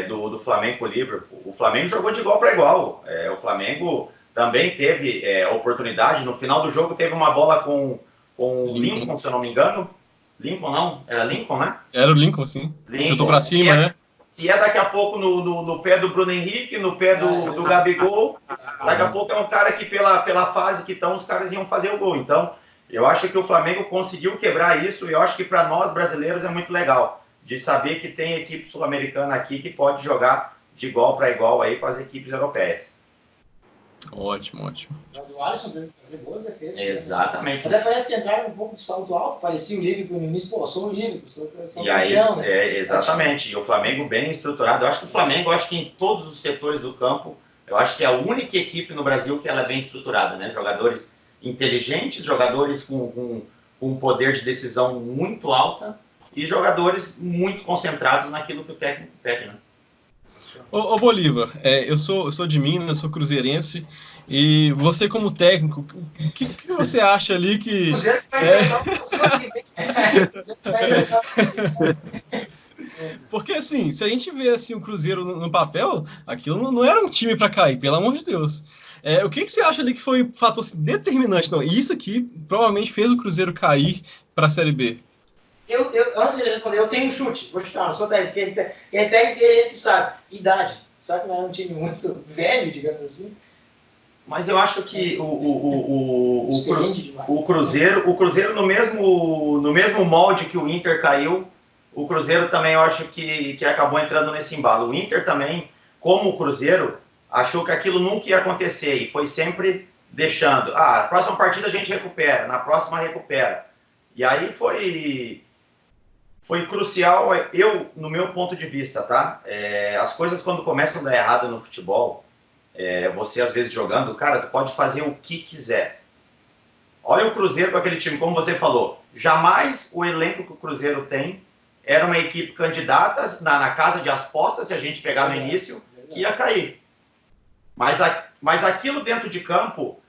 do Flamengo com o Liverpool. O Flamengo jogou de igual para igual. O Flamengo também teve oportunidade. No final do jogo teve uma bola com o Lincoln, se eu não me engano. Lincoln não? Era Lincoln, né? Era o Lincoln, sim. Eu tô pra cima, né? Se daqui a pouco no pé do Bruno Henrique, no pé do Gabigol, daqui a pouco é um cara que pela fase que estão, os caras iam fazer o gol. Então, eu acho que o Flamengo conseguiu quebrar isso e eu acho que para nós brasileiros é muito legal de saber que tem equipe sul-americana aqui que pode jogar de igual para igual aí com as equipes europeias. Ótimo. O Alisson veio fazer boas defesas. Exatamente. Até parece que entraram um pouco de salto alto, parecia o Liverpool no início, sou o Liverpool, sou e aí, campeão, né? Exatamente, e o Flamengo bem estruturado. Eu acho que o Flamengo, que em todos os setores do campo, eu acho que é a única equipe no Brasil que ela é bem estruturada, né? Jogadores inteligentes, jogadores com um poder de decisão muito alta e jogadores muito concentrados naquilo que o técnico pede, né? Ô Bolívar, eu sou de Minas, sou cruzeirense, e você como técnico, o que você acha ali que... Porque, assim, se a gente vê assim, o Cruzeiro no papel, aquilo não era um time para cair, pelo amor de Deus. O que você acha ali que foi um fator assim, determinante? Não, isso aqui provavelmente fez o Cruzeiro cair para a Série B. Antes de responder, eu tenho um chute. Vou chutar, não sou técnico. Quem é técnico, ele sabe. Idade. Será que não é um time muito velho, digamos assim? Mas eu acho que o Cruzeiro no mesmo molde que o Inter caiu, o Cruzeiro também eu acho que acabou entrando nesse embalo. O Inter também, como o Cruzeiro, achou que aquilo nunca ia acontecer e foi sempre deixando. A próxima partida a gente recupera, na próxima recupera. E aí foi crucial, no meu ponto de vista, tá? As coisas quando começam a dar errado no futebol, você às vezes jogando, cara, tu pode fazer o que quiser. Olha o Cruzeiro com aquele time, como você falou, jamais o elenco que o Cruzeiro tem era uma equipe candidata na casa de apostas, se a gente pegar no início, que ia cair. Mas aquilo dentro de campo,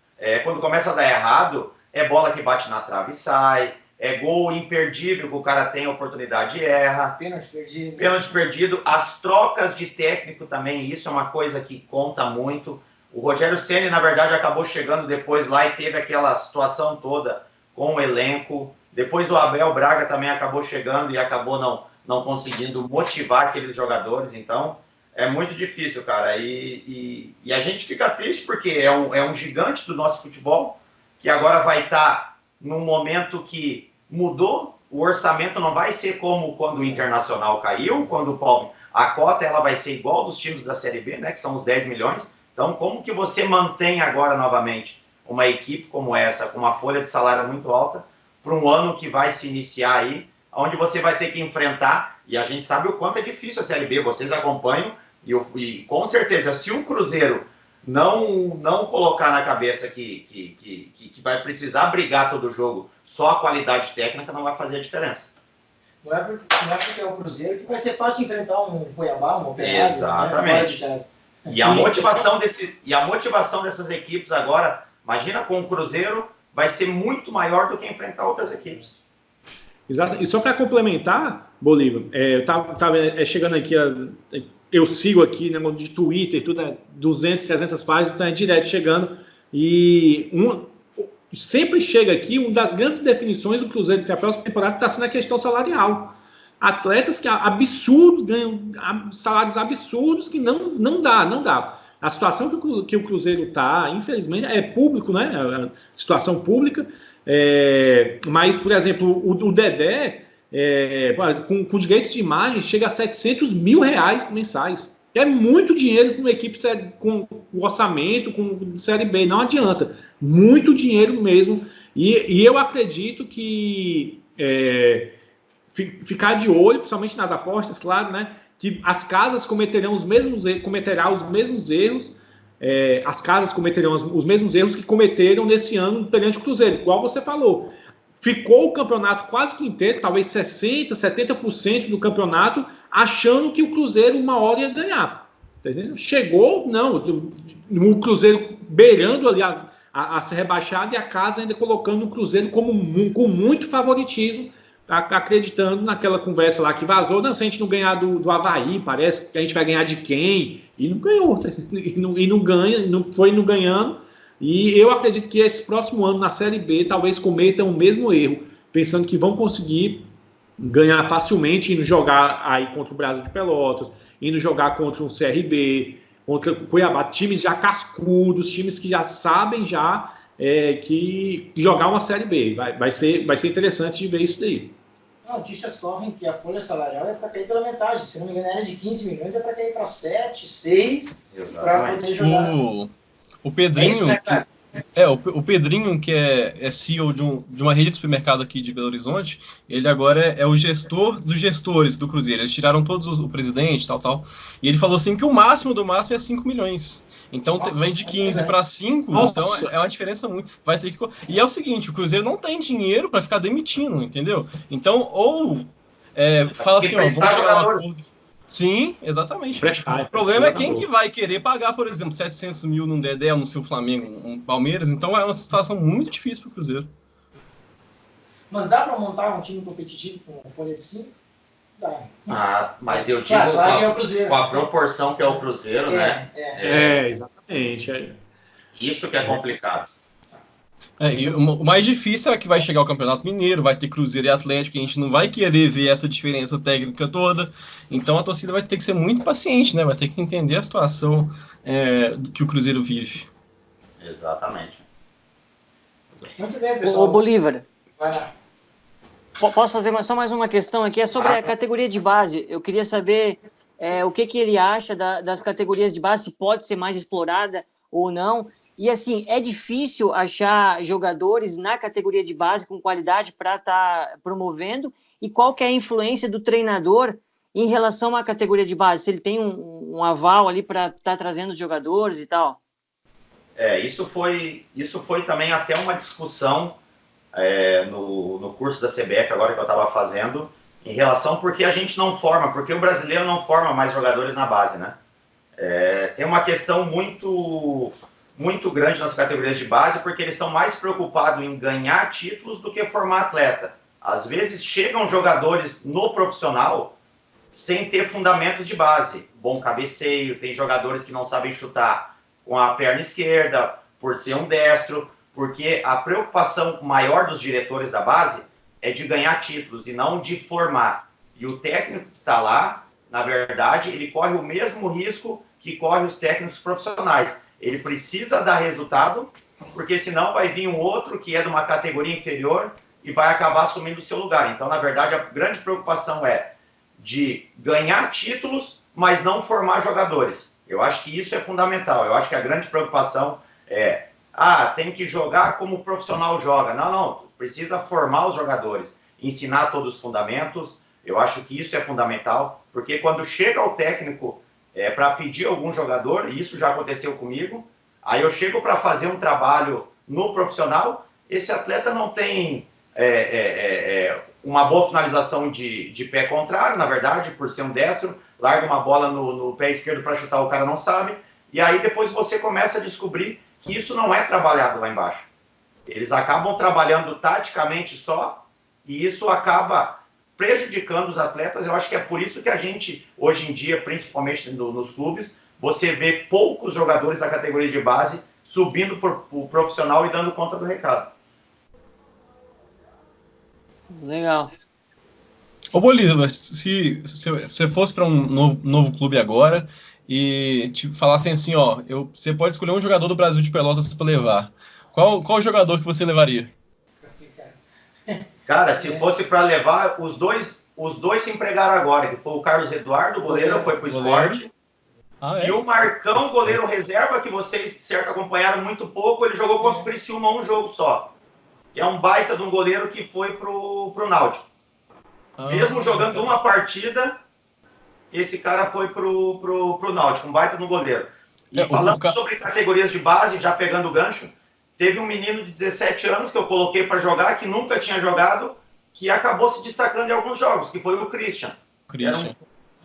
quando começa a dar errado, é bola que bate na trave e sai, é gol imperdível que o cara tem a oportunidade e erra. Pênalti perdido. As trocas de técnico também, isso é uma coisa que conta muito. O Rogério Ceni, na verdade, acabou chegando depois lá e teve aquela situação toda com o elenco. Depois o Abel Braga também acabou chegando e acabou não conseguindo motivar aqueles jogadores. Então, é muito difícil, cara. E a gente fica triste porque é um gigante do nosso futebol que agora vai estar num momento que mudou, o orçamento não vai ser como quando o Internacional caiu, quando a cota ela vai ser igual dos times da Série B, né, que são os 10 milhões. Então, como que você mantém agora novamente uma equipe como essa, com uma folha de salário muito alta, para um ano que vai se iniciar aí, onde você vai ter que enfrentar, e a gente sabe o quanto é difícil a Série B, vocês acompanham, e com certeza, se o Cruzeiro não colocar na cabeça que vai precisar brigar todo jogo, só a qualidade técnica não vai fazer a diferença. Não é porque é o Cruzeiro que vai ser fácil enfrentar um Cuiabá, um Operário. Exatamente. Né? E a motivação dessas equipes agora, imagina com o Cruzeiro, vai ser muito maior do que enfrentar outras equipes. Exato. E só para complementar, Bolívar, eu tava chegando aqui, eu sigo aqui, né, de Twitter, tudo, 200, 300 páginas, então é direto chegando, e sempre chega aqui, uma das grandes definições do Cruzeiro para a próxima temporada está sendo a questão salarial. Atletas que absurdos, ganham salários absurdos que não dá. A situação que o Cruzeiro está, infelizmente, é público, né? A situação pública. Mas, por exemplo, o Dedé, com direitos de imagem, chega a R$700 mil mensais. É muito dinheiro com uma equipe com o orçamento, com Série B. Não adianta. Muito dinheiro mesmo. E eu acredito que ficar de olho, principalmente nas apostas, claro, né? Que as casas cometerão os mesmos erros. As casas cometerão os mesmos erros que cometeram nesse ano perante o Cruzeiro, igual você falou. Ficou o campeonato quase que inteiro, talvez 60%, 70% do campeonato, achando que o Cruzeiro uma hora ia ganhar. Entendeu? Chegou, o Cruzeiro beirando ali a ser rebaixado e a casa ainda colocando o Cruzeiro com muito favoritismo, acreditando naquela conversa lá que vazou. Não, se a gente não ganhar do Avaí, parece que a gente vai ganhar de quem? E não ganhou. E não ganha, não foi não ganhando. E eu acredito que esse próximo ano, na Série B, talvez cometam o mesmo erro, pensando que vão conseguir ganhar facilmente, indo jogar aí contra o Brasil de Pelotas, indo jogar contra um CRB, contra o Cuiabá, times já cascudos, times que já sabem que jogar uma Série B. Vai ser interessante de ver isso daí. Notícias correm que a folha salarial é para cair pela metade. Se não me engano, era de 15 milhões, é para cair para 7, 6, para poder jogar assim. O Pedrinho, o Pedrinho, que é CEO de uma rede de supermercado aqui de Belo Horizonte, ele agora é o gestor dos gestores do Cruzeiro. Eles tiraram todos o presidente, tal. E ele falou assim que o máximo do máximo é 5 milhões. Então vem de 15 para 5, então é uma diferença muito. Vai ter que. E é o seguinte, o Cruzeiro não tem dinheiro para ficar demitindo, entendeu? Então, fala assim, vamos chegar a um acordo. Sim, exatamente. O problema é quem que vai querer pagar, por exemplo, 700 mil num Dedé, no seu Flamengo, um Palmeiras. Então é uma situação muito difícil para o Cruzeiro. Mas dá para montar um time competitivo com folha de 5? Mas eu digo Claro que é o Cruzeiro. com a proporção que é o Cruzeiro, né? Exatamente. Isso que é complicado. E o mais difícil é que vai chegar o Campeonato Mineiro, vai ter Cruzeiro e Atlético, a gente não vai querer ver essa diferença técnica toda. Então a torcida vai ter que ser muito paciente, né? Vai ter que entender a situação que o Cruzeiro vive. Exatamente. Muito bem, pessoal. Ô, Bolívar, Vai lá. posso fazer só mais uma questão aqui? É sobre a categoria de base. Eu queria saber o que ele acha das categorias de base, se pode ser mais explorada ou não. E, assim, é difícil achar jogadores na categoria de base com qualidade para estar promovendo? E qual que é a influência do treinador em relação à categoria de base? Se ele tem um aval ali para estar trazendo os jogadores e tal? Isso foi também até uma discussão no curso da CBF, agora que eu estava fazendo, em relação porque a gente não forma, porque o brasileiro não forma mais jogadores na base, né? Tem uma questão muito grande nas categorias de base, porque eles estão mais preocupados em ganhar títulos do que formar atleta. Às vezes chegam jogadores no profissional sem ter fundamentos de base. Bom cabeceio, tem jogadores que não sabem chutar com a perna esquerda, por ser um destro, porque a preocupação maior dos diretores da base é de ganhar títulos e não de formar. E o técnico que está lá, na verdade, ele corre o mesmo risco que corre os técnicos profissionais. Ele precisa dar resultado, porque senão vai vir um outro que é de uma categoria inferior e vai acabar assumindo o seu lugar. Então, na verdade, a grande preocupação é de ganhar títulos, mas não formar jogadores. Eu acho que isso é fundamental. Eu acho que a grande preocupação é tem que jogar como o profissional joga. Não, precisa formar os jogadores, ensinar todos os fundamentos. Eu acho que isso é fundamental, porque quando chega o técnico para pedir algum jogador, e isso já aconteceu comigo, aí eu chego para fazer um trabalho no profissional, esse atleta não tem uma boa finalização de pé contrário, na verdade, por ser um destro, larga uma bola no pé esquerdo para chutar, o cara não sabe, e aí depois você começa a descobrir que isso não é trabalhado lá embaixo. Eles acabam trabalhando taticamente só, e isso acaba prejudicando os atletas. Eu acho que é por isso que a gente, hoje em dia, principalmente nos clubes, você vê poucos jogadores da categoria de base subindo para o profissional e dando conta do recado. Legal. Ô Bolívar, se você fosse para um novo clube agora e te falassem assim, você pode escolher um jogador do Brasil de Pelotas para levar. Qual jogador que você levaria? Cara, se fosse para levar, os dois se empregaram agora, que foi o Carlos Eduardo, goleiro, foi para o Sport. E o Marcão, goleiro reserva, que vocês, certo, acompanharam muito pouco, ele jogou contra o Criciúma um jogo só. Que é um baita de um goleiro que foi pro Náutico. Mesmo jogando uma partida, esse cara foi pro Náutico, um baita de um goleiro. E falando sobre categorias de base, já pegando o gancho, teve um menino de 17 anos que eu coloquei para jogar, que nunca tinha jogado, que acabou se destacando em alguns jogos, que foi o Christian. Era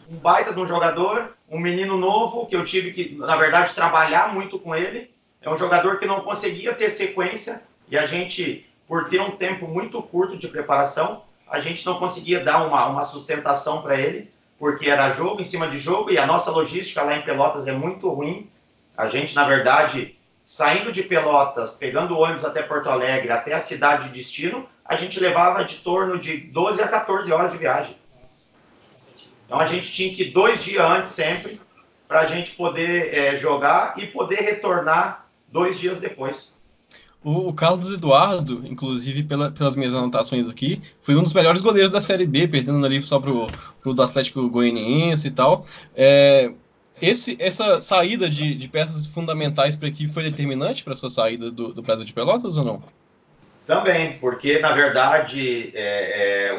um baita de um jogador, um menino novo, que eu tive que, na verdade, trabalhar muito com ele. É um jogador que não conseguia ter sequência, e a gente, por ter um tempo muito curto de preparação, a gente não conseguia dar uma sustentação para ele, porque era jogo em cima de jogo, e a nossa logística lá em Pelotas é muito ruim. A gente, na verdade, saindo de Pelotas, pegando ônibus até Porto Alegre, até a cidade de destino, a gente levava de torno de 12 a 14 horas de viagem. Então a gente tinha que ir 2 dias antes sempre, para a gente poder jogar e poder retornar 2 dias depois. O Carlos Eduardo, inclusive pelas minhas anotações aqui, foi um dos melhores goleiros da Série B, perdendo ali só pro do Atlético Goianiense e tal. Essa saída de peças fundamentais para a equipe foi determinante para a sua saída do Brasil de Pelotas ou não? Também, porque na verdade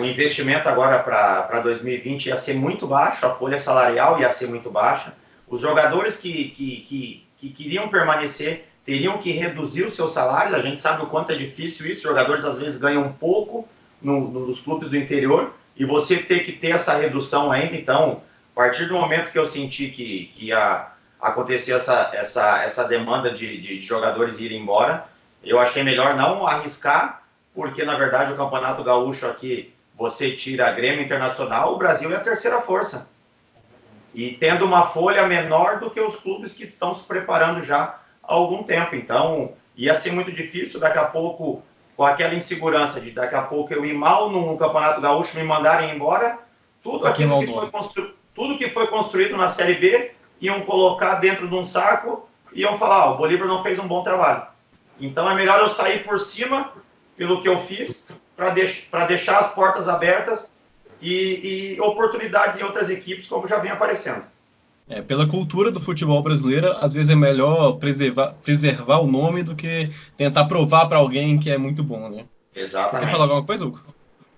o investimento agora para 2020 ia ser muito baixo, a folha salarial ia ser muito baixa, os jogadores que queriam permanecer teriam que reduzir os seus salários. A gente sabe o quanto é difícil isso, os jogadores às vezes ganham um pouco nos clubes do interior, e você ter que ter essa redução ainda. Então, a partir do momento que eu senti que ia acontecer essa demanda de jogadores irem embora, eu achei melhor não arriscar, porque na verdade o Campeonato Gaúcho aqui você tira a Grêmio Internacional, o Brasil é a terceira força. E tendo uma folha menor do que os clubes que estão se preparando já há algum tempo. Então, ia ser muito difícil daqui a pouco, com aquela insegurança de daqui a pouco eu ir mal no Campeonato Gaúcho, me mandarem embora, tudo que foi construído na Série B, iam colocar dentro de um saco e iam falar, o Bolívar não fez um bom trabalho. Então, é melhor eu sair por cima, pelo que eu fiz, para deixar as portas abertas e oportunidades em outras equipes, como já vem aparecendo. Pela cultura do futebol brasileiro, às vezes é melhor preservar o nome do que tentar provar para alguém que é muito bom, né? Exatamente. Você quer falar alguma coisa, Hugo?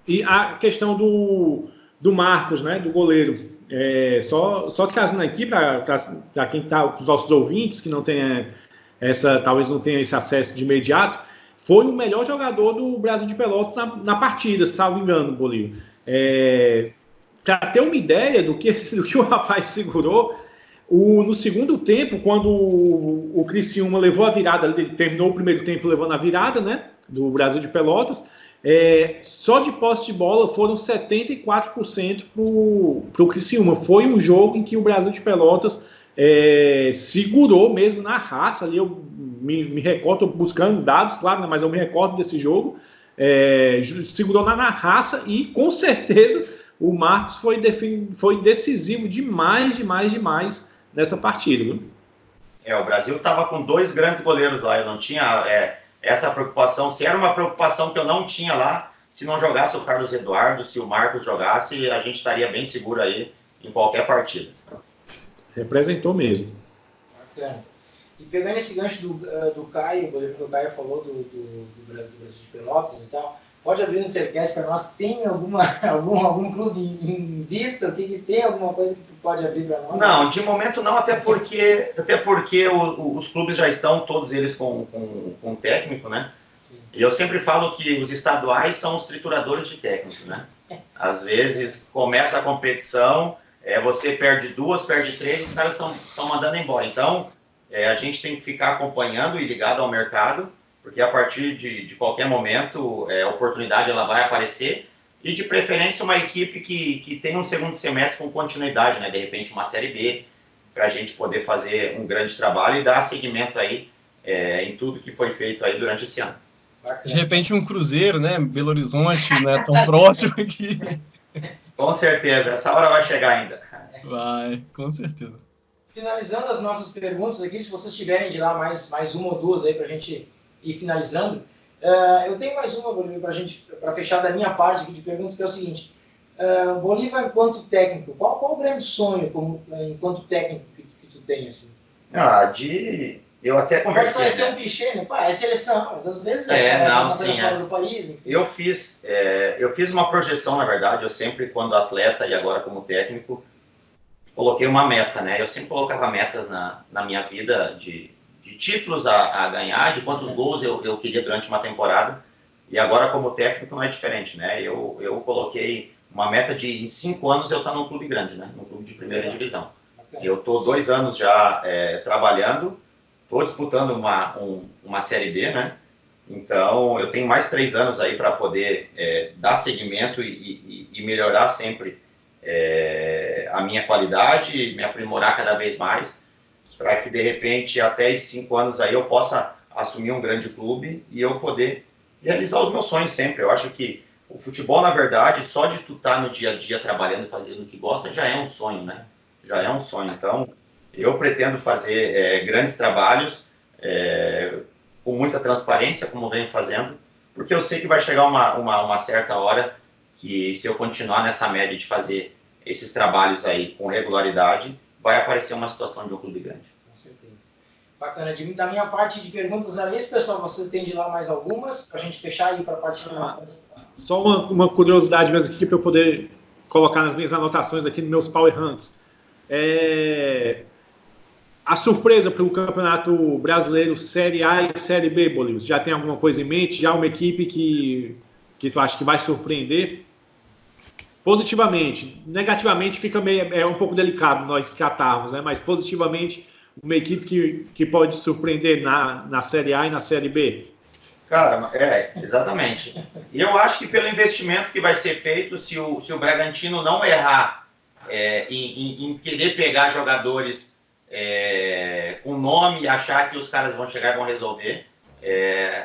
E a questão do Marcos, né, do goleiro. Só trazendo aqui para quem está, os nossos ouvintes, que não tem talvez não tenha esse acesso de imediato, foi o melhor jogador do Brasil de Pelotas na partida, salvo engano, Bolívar. Para ter uma ideia do que o rapaz segurou, no segundo tempo, quando o Criciúma levou a virada, ele terminou o primeiro tempo levando a virada, né, do Brasil de Pelotas, só de posse de bola foram 74% para o Criciúma. Foi um jogo em que o Brasil de Pelotas segurou mesmo na raça. Ali eu me recordo, estou buscando dados, claro, né, mas eu me recordo desse jogo. Segurou na raça e, com certeza, o Marcos foi decisivo demais nessa partida. Viu? O Brasil estava com 2 grandes goleiros lá, eu não tinha essa preocupação. Se era uma preocupação que eu não tinha lá, se não jogasse o Carlos Eduardo, se o Marcos jogasse, a gente estaria bem seguro aí em qualquer partida. Representou mesmo. Bacana. E pegando esse gancho do Caio, o Caio falou do Brasil de Pelotas e tal, pode abrir no Faircast para nós, tem algum clube em vista? Tem alguma coisa que tu pode abrir para nós? Não, de momento não, até porque os clubes já estão, todos eles com técnico, né? Sim. E eu sempre falo que os estaduais são os trituradores de técnico, né? Às vezes começa a competição, você perde 2, perde 3, os caras estão mandando embora. Então, a gente tem que ficar acompanhando e ligado ao mercado, porque a partir de qualquer momento a oportunidade ela vai aparecer, e de preferência uma equipe que tem um segundo semestre com continuidade, né? De repente uma Série B, para a gente poder fazer um grande trabalho e dar seguimento aí em tudo que foi feito aí durante esse ano. De repente um Cruzeiro, né? Belo Horizonte, né? Tão próximo aqui. Com certeza, essa hora vai chegar ainda. Vai, com certeza. Finalizando as nossas perguntas aqui, se vocês tiverem de lá mais uma ou duas aí para a gente ir finalizando, eu tenho mais uma, Bolívar, para fechar da minha parte aqui de perguntas, que é o seguinte: Bolívar, enquanto técnico, qual o grande sonho enquanto técnico que tu tem, assim? Eu até conversei. Vai ser um clichê, né? É seleção, mas às vezes fora do país. Enfim. Eu fiz uma projeção, na verdade, eu sempre, quando atleta e agora como técnico, coloquei uma meta, né? Eu sempre colocava metas na minha vida de títulos a ganhar, de quantos gols eu queria durante uma temporada, e agora como técnico não é diferente, né? Eu coloquei uma meta de, em 5 anos, eu estar num clube grande, né? Num clube de primeira divisão. Eu estou 2 anos já trabalhando, estou disputando uma Série B, né? Então, eu tenho mais 3 anos aí para poder dar seguimento e melhorar sempre a minha qualidade, me aprimorar cada vez mais, para que, de repente, até esses 5 anos aí eu possa assumir um grande clube e eu poder realizar os meus sonhos sempre. Eu acho que o futebol, na verdade, só de tu estar no dia a dia trabalhando e fazendo o que gosta, já é um sonho, né? Já é um sonho. Então, eu pretendo fazer grandes trabalhos com muita transparência, como venho fazendo, porque eu sei que vai chegar uma certa hora que, se eu continuar nessa média de fazer esses trabalhos aí com regularidade, vai aparecer uma situação de um clube grande. Com certeza. Bacana. Da minha parte de perguntas era isso, pessoal. Você tem de lá mais algumas para a gente fechar aí para a parte final? Só uma curiosidade mesmo aqui para eu poder colocar nas minhas anotações aqui nos meus Power Ranks. A surpresa para o Campeonato Brasileiro Série A e Série B, Bolívar, já tem alguma coisa em mente? Já uma equipe que tu acha que vai surpreender? Positivamente. Negativamente fica um pouco delicado nós tratarmos, né? Mas positivamente, uma equipe que pode surpreender na Série A e na Série B. Cara, exatamente. E eu acho que pelo investimento que vai ser feito, se o Bragantino não errar em querer pegar jogadores com nome e achar que os caras vão chegar e vão resolver,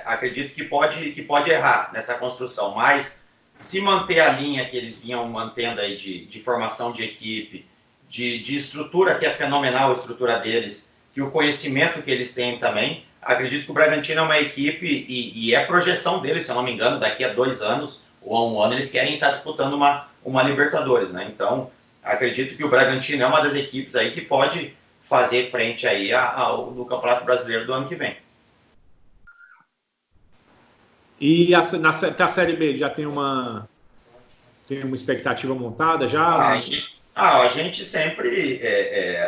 acredito que pode errar nessa construção, mas se manter a linha que eles vinham mantendo aí de formação de equipe, de estrutura, que é fenomenal a estrutura deles, e o conhecimento que eles têm também, acredito que o Bragantino é uma equipe, e é projeção deles, se eu não me engano, daqui a 2 anos ou a 1 ano, eles querem estar disputando uma Libertadores, né? Então, acredito que o Bragantino é uma das equipes aí que pode fazer frente aí no Campeonato Brasileiro do ano que vem. E para a Série B já tem uma expectativa montada já? A gente sempre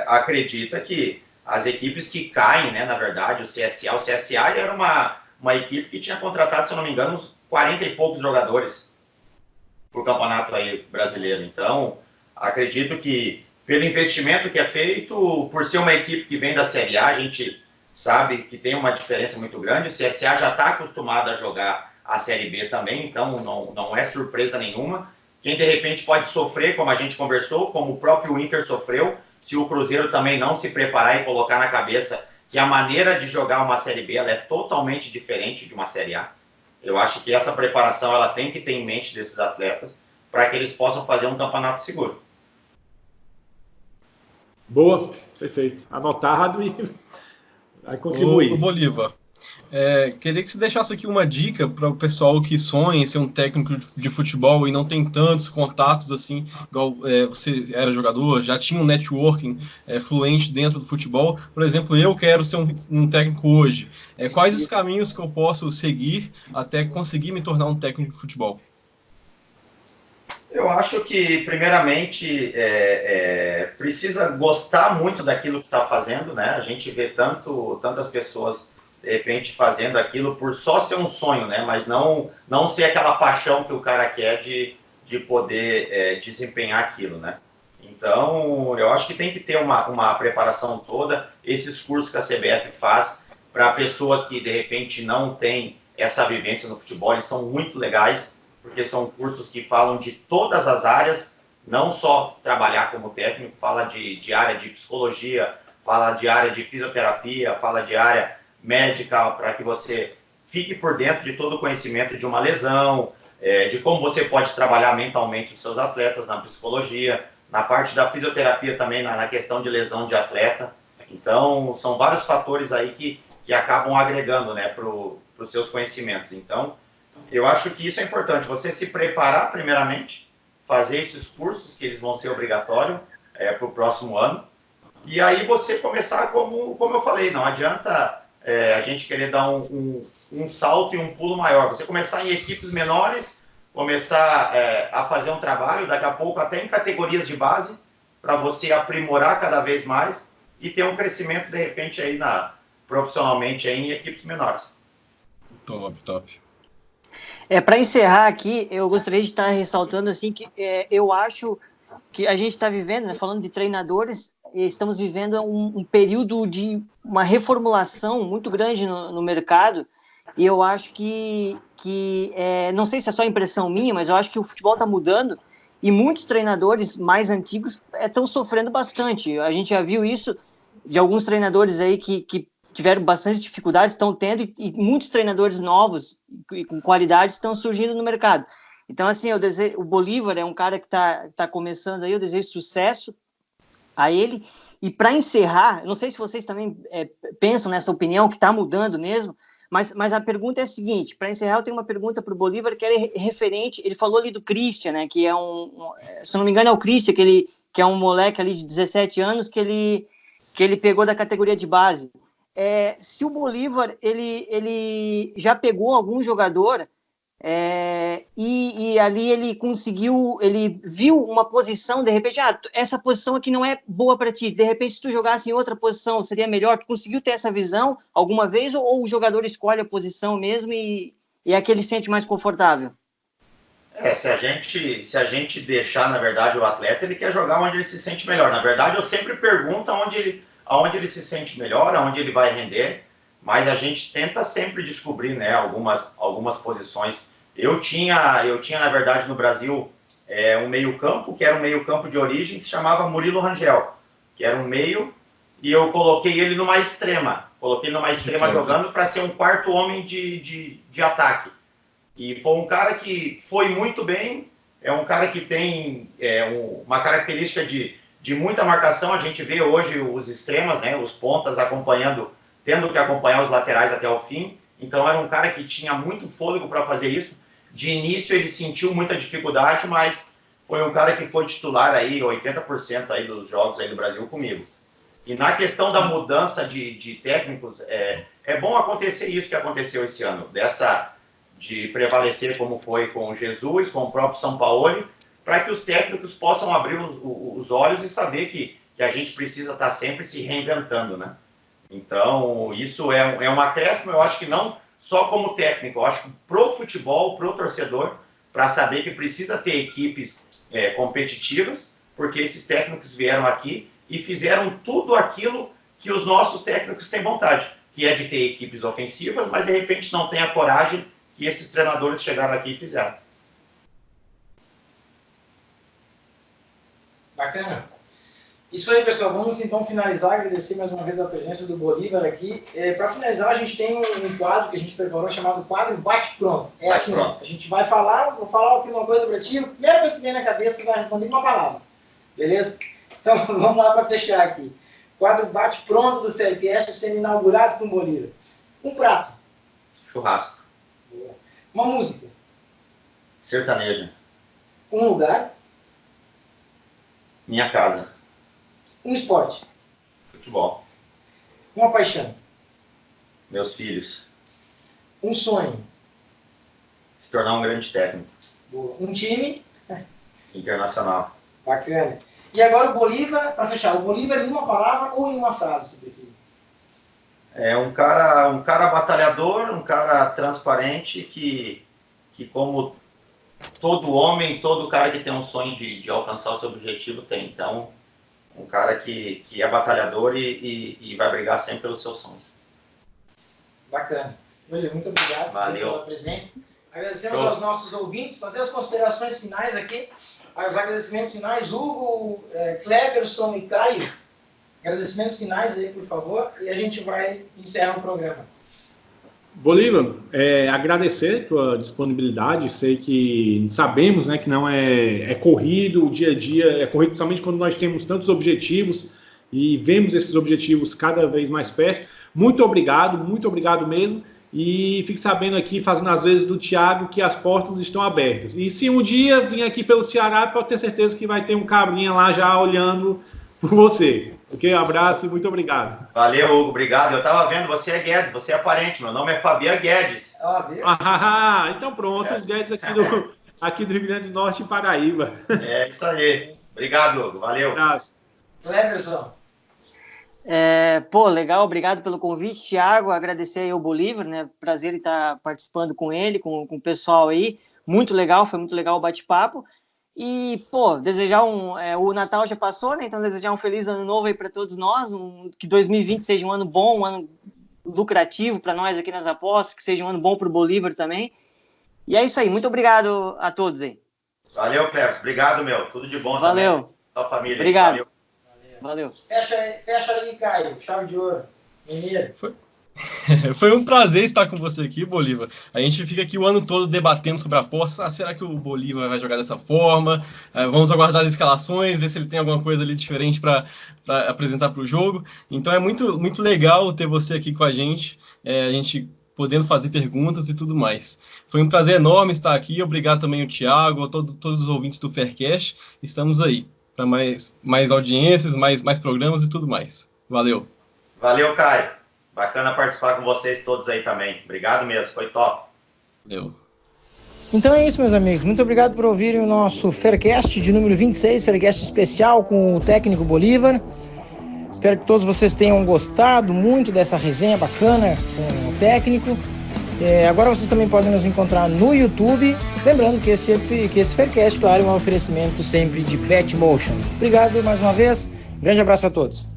acredita que as equipes que caem, né, na verdade, o CSA era uma equipe que tinha contratado, se eu não me engano, uns 40 e poucos jogadores para o campeonato aí brasileiro. Então, acredito que pelo investimento que é feito, por ser uma equipe que vem da Série A, a gente sabe que tem uma diferença muito grande. O CSA já está acostumado a jogar a Série B também, então não é surpresa nenhuma. Quem de repente pode sofrer, como a gente conversou, como o próprio Inter sofreu, se o Cruzeiro também não se preparar e colocar na cabeça que a maneira de jogar uma Série B ela é totalmente diferente de uma Série A. Eu acho que essa preparação ela tem que ter em mente desses atletas para que eles possam fazer um campeonato seguro. Boa, perfeito. Anotado e vai contribuir. O Bolívar, queria que você deixasse aqui uma dica para o pessoal que sonha em ser um técnico de futebol e não tem tantos contatos assim, igual você era jogador, já tinha um networking fluente dentro do futebol. Por exemplo, eu quero ser um técnico hoje. Quais os caminhos que eu posso seguir até conseguir me tornar um técnico de futebol? Eu acho que, primeiramente, precisa gostar muito daquilo que está fazendo, né? A gente vê tantas pessoas, de repente, fazendo aquilo por só ser um sonho, né? Mas não ser aquela paixão que o cara quer de poder desempenhar aquilo, né? Então, eu acho que tem que ter uma preparação toda. Esses cursos que a CBF faz para pessoas que, de repente, não têm essa vivência no futebol, eles são muito legais, porque são cursos que falam de todas as áreas, não só trabalhar como técnico, fala de área de psicologia, fala de área de fisioterapia, fala de área médica, para que você fique por dentro de todo o conhecimento de uma lesão, de como você pode trabalhar mentalmente os seus atletas na psicologia, na parte da fisioterapia também, na questão de lesão de atleta. Então, são vários fatores aí que acabam agregando, né, para os seus conhecimentos. Então, eu acho que isso é importante, você se preparar primeiramente, fazer esses cursos que eles vão ser obrigatórios para o próximo ano, e aí você começar como eu falei, não adianta a gente querer dar um salto e um pulo maior, você começar em equipes menores, começar a fazer um trabalho, daqui a pouco até em categorias de base, para você aprimorar cada vez mais e ter um crescimento de repente aí profissionalmente aí, em equipes menores. Top. Para encerrar aqui, eu gostaria de estar ressaltando assim que eu acho que a gente está vivendo, né, falando de treinadores, estamos vivendo um período de uma reformulação muito grande no mercado, e eu acho que não sei se é só impressão minha, mas eu acho que o futebol está mudando e muitos treinadores mais antigos estão sofrendo bastante. A gente já viu isso de alguns treinadores aí que tiveram bastante dificuldades, estão tendo, e muitos treinadores novos e com qualidade estão surgindo no mercado. Então, assim, o Bolívar é um cara que tá começando aí, eu desejo sucesso a ele. E para encerrar, não sei se vocês também pensam nessa opinião, que está mudando mesmo, mas a pergunta é a seguinte, para encerrar eu tenho uma pergunta para o Bolívar, que é referente, ele falou ali do Christian, né, que é se não me engano é o Christian, que é um moleque ali de 17 anos, que ele pegou da categoria de base. Se o Bolívar ele já pegou algum jogador e ali ele viu uma posição, de repente, essa posição aqui não é boa para ti, de repente se tu jogasse em outra posição seria melhor, tu conseguiu ter essa visão alguma vez, ou o jogador escolhe a posição mesmo e é que ele se sente mais confortável? Se a gente deixar, na verdade, o atleta, ele quer jogar onde ele se sente melhor. Na verdade, eu sempre pergunto aonde ele se sente melhor, aonde ele vai render, mas a gente tenta sempre descobrir, né, algumas posições. Eu tinha, na verdade, no Brasil, um meio-campo, que era um meio-campo de origem, que se chamava Murilo Rangel, que era um meio, e eu coloquei ele numa extrema. Coloquei numa extrema jogando para ser um quarto homem de ataque. E foi um cara que foi muito bem, é um cara que tem uma característica de muita marcação. A gente vê hoje os extremas, né, os pontas tendo que acompanhar os laterais até o fim. Então era um cara que tinha muito fôlego para fazer isso. De início ele sentiu muita dificuldade, mas foi um cara que foi titular aí 80% aí dos jogos aí do Brasil comigo. E na questão da mudança de técnicos, é bom acontecer isso que aconteceu esse ano, de prevalecer como foi com o Jesus, com o próprio Sampaoli, para que os técnicos possam abrir os olhos e saber que a gente precisa estar sempre se reinventando, né? Então, isso é um acréscimo, eu acho que não só como técnico, eu acho que pro futebol, pro torcedor, para saber que precisa ter equipes competitivas, porque esses técnicos vieram aqui e fizeram tudo aquilo que os nossos técnicos têm vontade, que é de ter equipes ofensivas, mas de repente não tem a coragem que esses treinadores chegaram aqui e fizeram. Bacana. Isso aí, pessoal. Vamos então finalizar, agradecer mais uma vez a presença do Bolívar aqui. Para finalizar, a gente tem um quadro que a gente preparou chamado quadro Bate-Pronto. Assim, pronto. A gente vai falar, vou falar aqui uma coisa para ti, a primeira coisa que vem na cabeça, você vai responder com uma palavra. Beleza? Então, vamos lá para fechar aqui. Quadro Bate-Pronto do Faircast sendo inaugurado com o Bolívar. Um prato. Churrasco. Boa. Uma música. Sertaneja. Um lugar. Minha casa. Um esporte. Futebol. Uma paixão. Meus filhos. Um sonho. Se tornar um grande técnico. Boa. Um time. Internacional. Bacana. E agora o Bolívar, para fechar, o Bolívar em uma palavra ou em uma frase, se preferir? É um cara batalhador, um cara transparente que como todo homem, todo cara que tem um sonho de alcançar o seu objetivo tem. Então, um cara que é batalhador e vai brigar sempre pelos seus sonhos. Bacana. Bolívar, muito obrigado pela presença. Agradecemos aos nossos ouvintes, fazer as considerações finais aqui, os agradecimentos finais, Hugo, Cleberson e Caio. Agradecimentos finais aí, por favor, e a gente vai encerrar o programa. Bolívar, agradecer a tua disponibilidade. Sabemos, né, que não é corrido, o dia a dia é corrido somente quando nós temos tantos objetivos e vemos esses objetivos cada vez mais perto. Muito obrigado mesmo. E fique sabendo aqui, fazendo as vezes do Thiago, que as portas estão abertas. E se um dia vir aqui pelo Ceará, pode ter certeza que vai ter um cabrinha lá já olhando por você. Ok? Um abraço e muito obrigado. Valeu, Hugo. Obrigado. Eu estava vendo, você é Guedes, você é parente. Meu nome é Fabiano Guedes. Então pronto, os Guedes aqui do Rio Grande do Norte e Paraíba. É isso aí. Obrigado, Hugo. Valeu. Um abraço. Cleberson. Legal, obrigado pelo convite, Thiago, agradecer aí ao Bolívar, né, prazer em estar participando com ele, com o pessoal aí, muito legal, foi muito legal o bate-papo, e, desejar o Natal já passou, né, então desejar um feliz ano novo aí para todos nós, que 2020 seja um ano bom, um ano lucrativo para nós aqui nas apostas, que seja um ano bom para o Bolívar também, e é isso aí, muito obrigado a todos aí. Valeu, Cleberson, obrigado, meu, tudo de bom. Valeu. Também. Sua família. Obrigado. Valeu. Fecha aí, Caio. Chave de ouro. Mineiro. Foi um prazer estar com você aqui, Bolívar. A gente fica aqui o ano todo debatendo sobre apostas. Será que o Bolívar vai jogar dessa forma? Vamos aguardar as escalações, ver se ele tem alguma coisa ali diferente para apresentar para o jogo. Então é muito, muito legal ter você aqui com a gente podendo fazer perguntas e tudo mais. Foi um prazer enorme estar aqui. Obrigado também ao Thiago, a todos os ouvintes do Faircast. Estamos aí para mais audiências, mais programas e tudo mais. Valeu. Valeu, Caio. Bacana participar com vocês todos aí também. Obrigado mesmo, foi top. Valeu. Então é isso, meus amigos. Muito obrigado por ouvirem o nosso Faircast de número 26, Faircast especial com o técnico Bolívar. Espero que todos vocês tenham gostado muito dessa resenha bacana com o técnico. Agora vocês também podem nos encontrar no YouTube. Lembrando que esse Faircast, claro, é um oferecimento sempre de Betmotion. Obrigado mais uma vez. Grande abraço a todos.